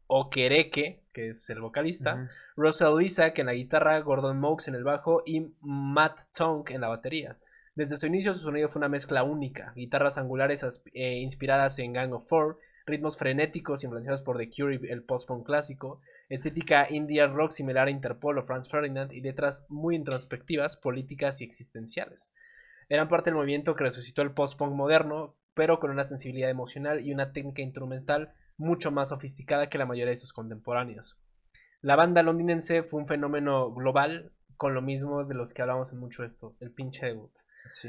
Okereke, que es el vocalista, Russell Isaac en la guitarra, Gordon Mokes en el bajo y Matt Tonk en la batería. Desde su inicio su sonido fue una mezcla única, guitarras angulares inspiradas en Gang of Four, ritmos frenéticos influenciados por The Cure y el post-punk clásico, estética indie rock similar a Interpol o Franz Ferdinand y letras muy introspectivas, políticas y existenciales. Eran parte del movimiento que resucitó el post-punk moderno, pero con una sensibilidad emocional y una técnica instrumental mucho más sofisticada que la mayoría de sus contemporáneos. La banda londinense fue un fenómeno global, con lo mismo de los que hablamos en mucho esto, el pinche debut. Sí.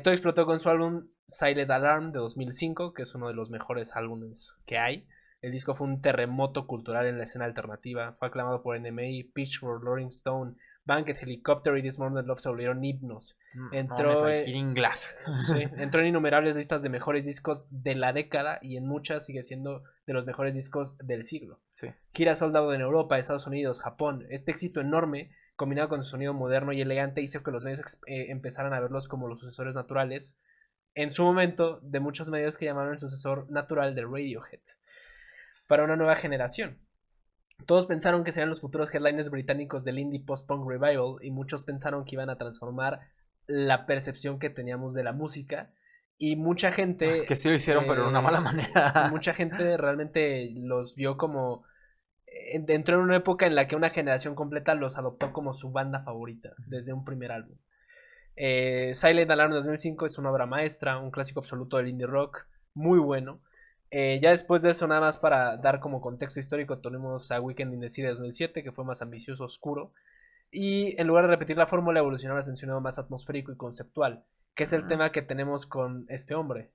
Todo explotó con su álbum Silent Alarm de 2005, que es uno de los mejores álbumes que hay. El disco fue un terremoto cultural en la escena alternativa. Fue aclamado por NME, Pitchfork, Rolling Stone, Banquet, Helicopter y This Morning Love se volvieron himnos. Entró en Glass. Sí, entró en innumerables listas de mejores discos de la década y en muchas sigue siendo de los mejores discos del siglo. Sí. Gira soldado en Europa, Estados Unidos, Japón. Este éxito enorme, combinado con su sonido moderno y elegante, hizo que los medios empezaran a verlos como los sucesores naturales, en su momento, de muchos medios que llamaron el sucesor natural de Radiohead, para una nueva generación. Todos pensaron que serían los futuros headliners británicos del indie post-punk revival y muchos pensaron que iban a transformar la percepción que teníamos de la música y mucha gente... Que sí lo hicieron, pero de una mala manera. Mucha gente realmente los vio como... Entró en una época en la que una generación completa los adoptó como su banda favorita desde un primer álbum. Silent Alarm 2005 es una obra maestra, un clásico absoluto del indie rock, muy bueno. Ya después de eso, nada más para dar como contexto histórico, tenemos a Weekend in the City de 2007, que fue más ambicioso, oscuro. Y en lugar de repetir la fórmula, evolucionaron hacia un sonido más atmosférico y conceptual, que es el tema que tenemos con este hombre.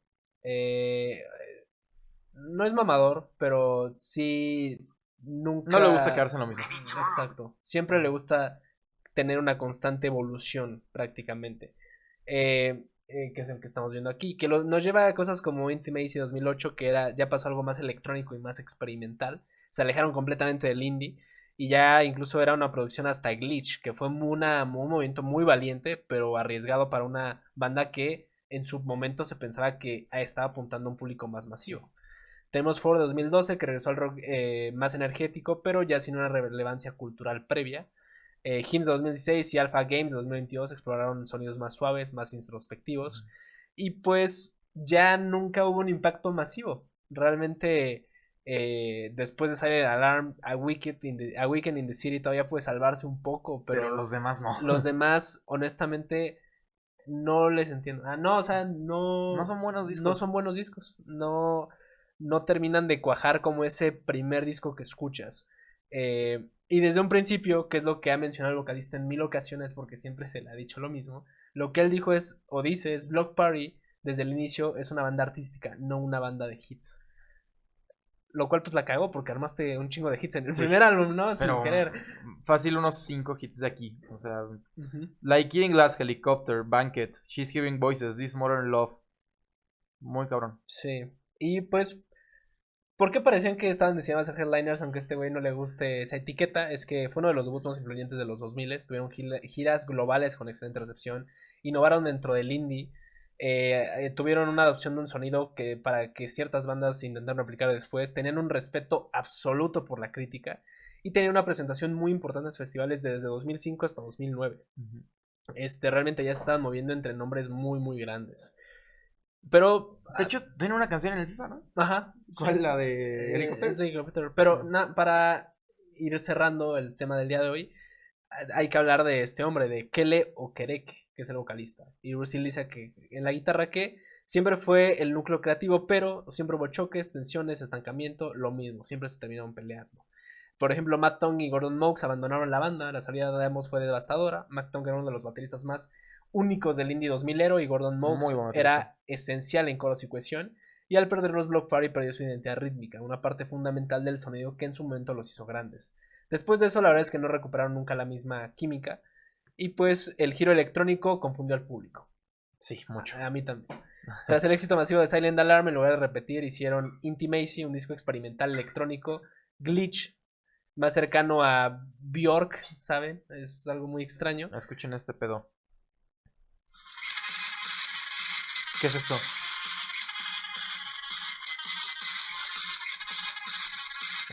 No es mamador, pero sí nunca... No le gusta quedarse en lo mismo. Exacto. Siempre le gusta tener una constante evolución, prácticamente. Que es el que estamos viendo aquí, que nos lleva a cosas como Intimacy 2008, que ya pasó algo más electrónico y más experimental. Se alejaron completamente del indie y ya incluso era una producción hasta Glitch, que fue un movimiento muy valiente, pero arriesgado para una banda que en su momento se pensaba que estaba apuntando a un público más masivo. Tenemos Ford 2012, que regresó al rock más energético, pero ya sin una relevancia cultural previa. Hymns de 2016 y Alpha Game de 2022 exploraron sonidos más suaves, más introspectivos. Y pues ya nunca hubo un impacto masivo. Realmente, después de salir Alarm, A Weekend in the City todavía puede salvarse un poco, pero los demás no. Los demás, honestamente, no les entiendo. No, o sea, no son buenos discos. No son buenos discos. No terminan de cuajar como ese primer disco que escuchas. Y desde un principio, que es lo que ha mencionado el vocalista en 1000 ocasiones, porque siempre se le ha dicho lo mismo, lo que él dijo es Block Party, desde el inicio, es una banda artística, no una banda de hits. Lo cual pues la cagó porque armaste un chingo de hits en el primer álbum, ¿no? Sin querer. Fácil unos 5 hits de aquí. O sea, Like Eating Glass, Helicopter, Banquet, She's Hearing Voices, This Modern Love. Muy cabrón. Sí. Y pues, ¿por qué parecían que estaban destinados a ser headliners aunque a este güey no le guste esa etiqueta? Es que fue uno de los debuts más influyentes de los 2000. Tuvieron giras globales con excelente recepción. Innovaron dentro del indie. Tuvieron una adopción de un sonido que para que ciertas bandas intentaron replicar después. Tenían un respeto absoluto por la crítica. Y tenían una presentación muy importante en festivales desde 2005 hasta 2009. Realmente ya se estaban moviendo entre nombres muy, muy grandes. Pero. De hecho, tiene una canción en el FIFA, ¿no? Ajá. ¿Cuál es la de Helicopter? Es de Helicopter. Pero para ir cerrando el tema del día de hoy, hay que hablar de este hombre, de Kele Okereke, que es el vocalista. Y Russell dice que en la guitarra que siempre fue el núcleo creativo, pero siempre hubo choques, tensiones, estancamiento, lo mismo. Siempre se terminaron peleando. Por ejemplo, Matt Tongue y Gordon Mokes abandonaron la banda. La salida de Amos fue devastadora. Matt Tongue era uno de los bateristas más únicos del indie 2000ero y Gordon Mokes era esencial en coros y cohesión. Y al perder los Block Party perdió su identidad rítmica, una parte fundamental del sonido que en su momento los hizo grandes. Después de eso, la verdad es que no recuperaron nunca la misma química. Y pues el giro electrónico confundió al público. Sí, mucho. A mí también. Tras el éxito masivo de Silent Alarm, en lugar de repetir, hicieron Intimacy, un disco experimental electrónico. Glitch, más cercano a Björk, ¿saben? Es algo muy extraño. Escuchen este pedo. ¿Qué es esto?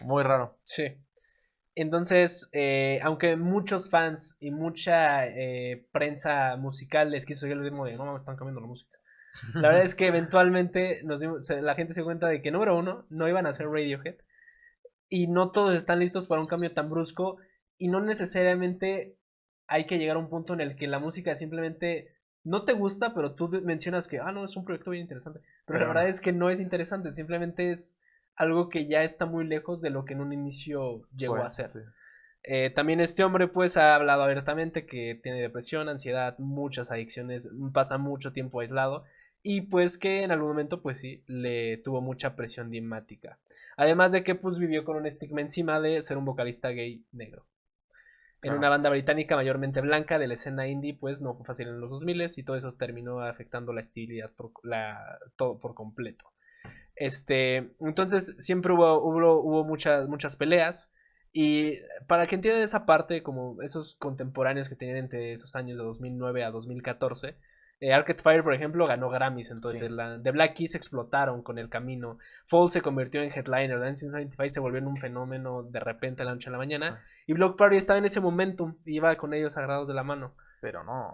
Muy raro. Sí. Entonces, aunque muchos fans y mucha prensa musical les quiso seguir el ritmo de no mames, están cambiando la música. La verdad es que eventualmente la gente se dio cuenta de que, número uno, no iban a hacer Radiohead. Y no todos están listos para un cambio tan brusco. Y no necesariamente hay que llegar a un punto en el que la música simplemente no te gusta, pero tú mencionas que, no, es un proyecto bien interesante. Pero la verdad es que no es interesante, simplemente es algo que ya está muy lejos de lo que en un inicio llegó a ser. Sí. También este hombre pues ha hablado abiertamente que tiene depresión, ansiedad, muchas adicciones, pasa mucho tiempo aislado y pues que en algún momento pues sí, le tuvo mucha presión dimática. Además de que pues vivió con un estigma encima de ser un vocalista gay negro. En una banda británica mayormente blanca de la escena indie, pues no fue fácil en los 2000 y todo eso terminó afectando la estabilidad todo por completo. Entonces siempre hubo muchas peleas. Y para que entiendan esa parte, como esos contemporáneos que tenían entre esos años de 2009 a 2014, Arcade Fire, por ejemplo, ganó Grammys. Entonces, The Black Keys explotaron con el camino. Fall se convirtió en headliner. Dancing 95 se volvió en un fenómeno de repente a la noche a la mañana. Y Block Party estaba en ese momentum. Iba con ellos agarrados de la mano.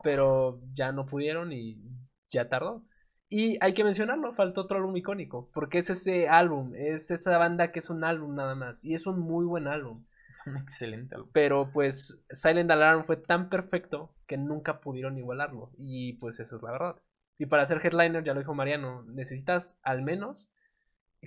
Pero ya no pudieron y ya tardó. Y hay que mencionarlo, faltó otro álbum icónico. Porque es ese álbum, es esa banda que es un álbum nada más. Y es un muy buen álbum. Un excelente álbum. Pero pues Silent Alarm fue tan perfecto que nunca pudieron igualarlo. Y pues esa es la verdad. Y para ser headliner, ya lo dijo Mariano, necesitas al menos...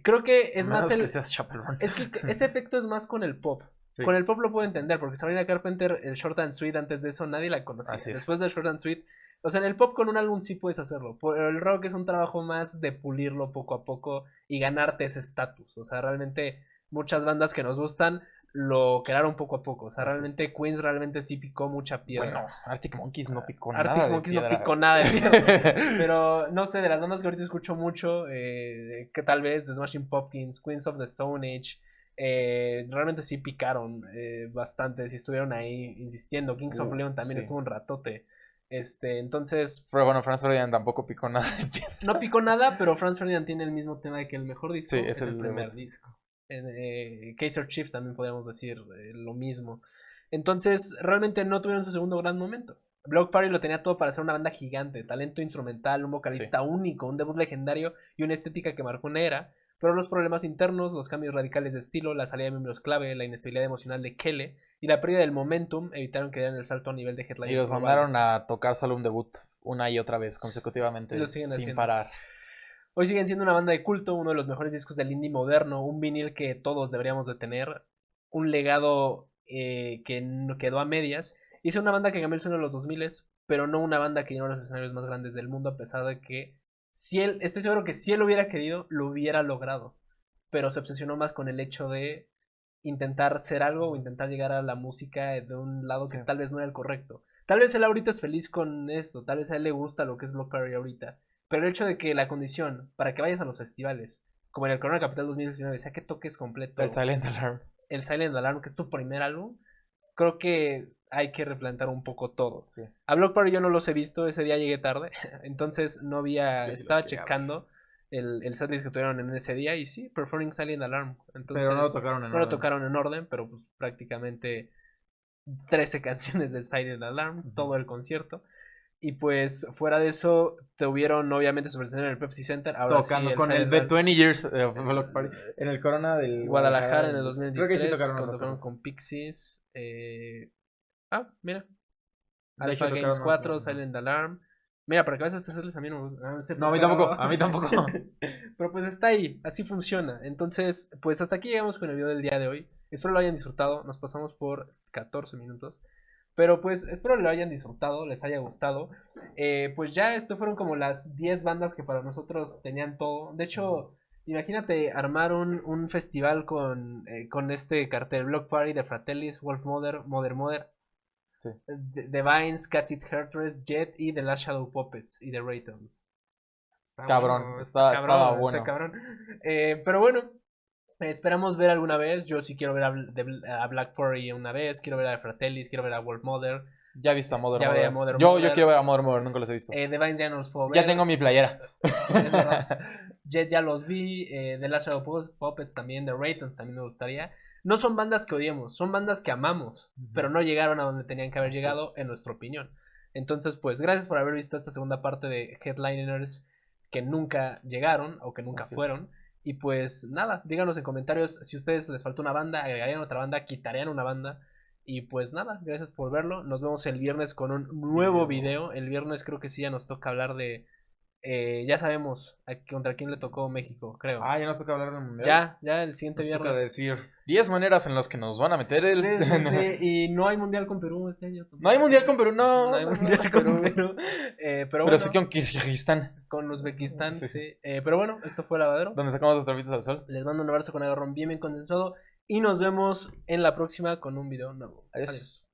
Creo que es más que seas es que ese efecto es más con el pop. Sí. Con el pop lo puedo entender, porque Sabrina Carpenter, el Short and Sweet, antes de eso nadie la conocía. Después del Short and Sweet, o sea, en el pop con un álbum sí puedes hacerlo. Pero el rock es un trabajo más de pulirlo poco a poco y ganarte ese estatus. O sea, realmente muchas bandas que nos gustan lo crearon poco a poco. O sea, realmente Queens realmente sí picó mucha piedra. Bueno, Arctic Monkeys no picó nada. Arctic Monkeys no picó nada de piedra. Pero no sé, de las bandas que ahorita escucho mucho, que tal vez The Smashing Pumpkins, Queens of the Stone Age, realmente sí picaron bastante. Sí estuvieron ahí insistiendo. Kings of Leon también estuvo un ratote. Entonces. Pero bueno, Franz Ferdinand tampoco picó nada de piedra. No picó nada, pero Franz Ferdinand tiene el mismo tema de que el mejor disco es el primer disco. Kaiser Chiefs también podríamos decir lo mismo. Entonces realmente no tuvieron su segundo gran momento. Block Party lo tenía todo para ser una banda gigante, talento instrumental, un vocalista único, un debut legendario y una estética que marcó una era. Pero los problemas internos, los cambios radicales de estilo, la salida de miembros clave, la inestabilidad emocional de Kelle y la pérdida del momentum evitaron que dieran el salto a nivel de headliner. Y los mandaron a tocar solo un debut una y otra vez consecutivamente sin parar. Hoy siguen siendo una banda de culto, uno de los mejores discos del indie moderno, un vinil que todos deberíamos de tener, un legado que quedó a medias. Y es una banda que cambió el sueño de los 2000, pero no una banda que llenó los escenarios más grandes del mundo, a pesar de que estoy seguro que si él hubiera querido, lo hubiera logrado. Pero se obsesionó más con el hecho de intentar ser algo o intentar llegar a la música de un lado que tal vez no era el correcto. Tal vez él ahorita es feliz con esto, tal vez a él le gusta lo que es Block Party ahorita. Pero el hecho de que la condición para que vayas a los festivales, como en el Corona Capital 2019, sea que toques completo el Silent Alarm. El Silent Alarm, que es tu primer álbum, creo que hay que replantar un poco todo. Sí. A Block Party yo no los he visto, ese día llegué tarde, entonces no había, estaba checando el setlist que tuvieron en ese día y sí, Performing Silent Alarm. Entonces, pero no lo tocaron en orden. No lo tocaron en orden, pero pues prácticamente 13 canciones de Silent Alarm, todo el concierto. Y pues fuera de eso, tuvieron obviamente su presentación en el Pepsi Center. Ahora tocando sí, con el 20 Years Block Party en el Corona del Guadalajara en el 2023. Creo que sí tocaron con Pixies. Mira. Alpha Games 4, Silent Alarm. Mira, para que veas este setlist a mí no. No, a mí tampoco. Pero pues está ahí, así funciona. Entonces, pues hasta aquí llegamos con el video del día de hoy. Espero lo hayan disfrutado. Nos pasamos por 14 minutos. Pero pues espero lo hayan disfrutado, les haya gustado. Pues ya esto fueron como las 10 bandas que para nosotros tenían todo. De hecho, imagínate armar un festival con este cartel: Block Party, The Fratellis, Wolf Mother, sí. The Vines, Cats Eat Heartress, Jet y The Last Shadow Puppets y The Raytons. Cabrón, está bueno. Pero bueno, esperamos ver alguna vez. Yo sí quiero ver a Black Party una vez. Quiero ver a Fratellis, quiero ver a Wolf Mother. Ya he visto a Mother. Yo quiero ver a Mother, nunca los he visto. The Vines ya no los puedo ver. Ya tengo mi playera. Jet ya los vi. The Last Shadow Puppets también. The Raytons también me gustaría. no son bandas que odiemos, son bandas que amamos, pero no llegaron a donde tenían que haber llegado, en nuestra opinión. Entonces, pues, gracias por haber visto esta segunda parte de Headliners que nunca llegaron o que nunca fueron. Y pues nada, díganos en comentarios si a ustedes les faltó una banda, agregarían otra banda, quitarían una banda. Y pues nada, gracias por verlo. Nos vemos el viernes con un nuevo video. El viernes creo que sí ya nos toca hablar de... ya sabemos contra quién le tocó México, creo. Ah, ya nos toca hablar del mundial. Ya el siguiente nos viernes. Toca decir 10 maneras en las que nos van a meter el... Sí. Y no hay mundial con Perú este año. No hay mundial con Perú, no. No hay mundial con Perú. Pero bueno, sí con Kirguistán. Con Uzbekistán, sí. Pero bueno, esto fue Lavadero. Donde sacamos los trapitos al sol. Les mando un abrazo con agarrón bien condensado. Y nos vemos en la próxima con un video nuevo. Adiós.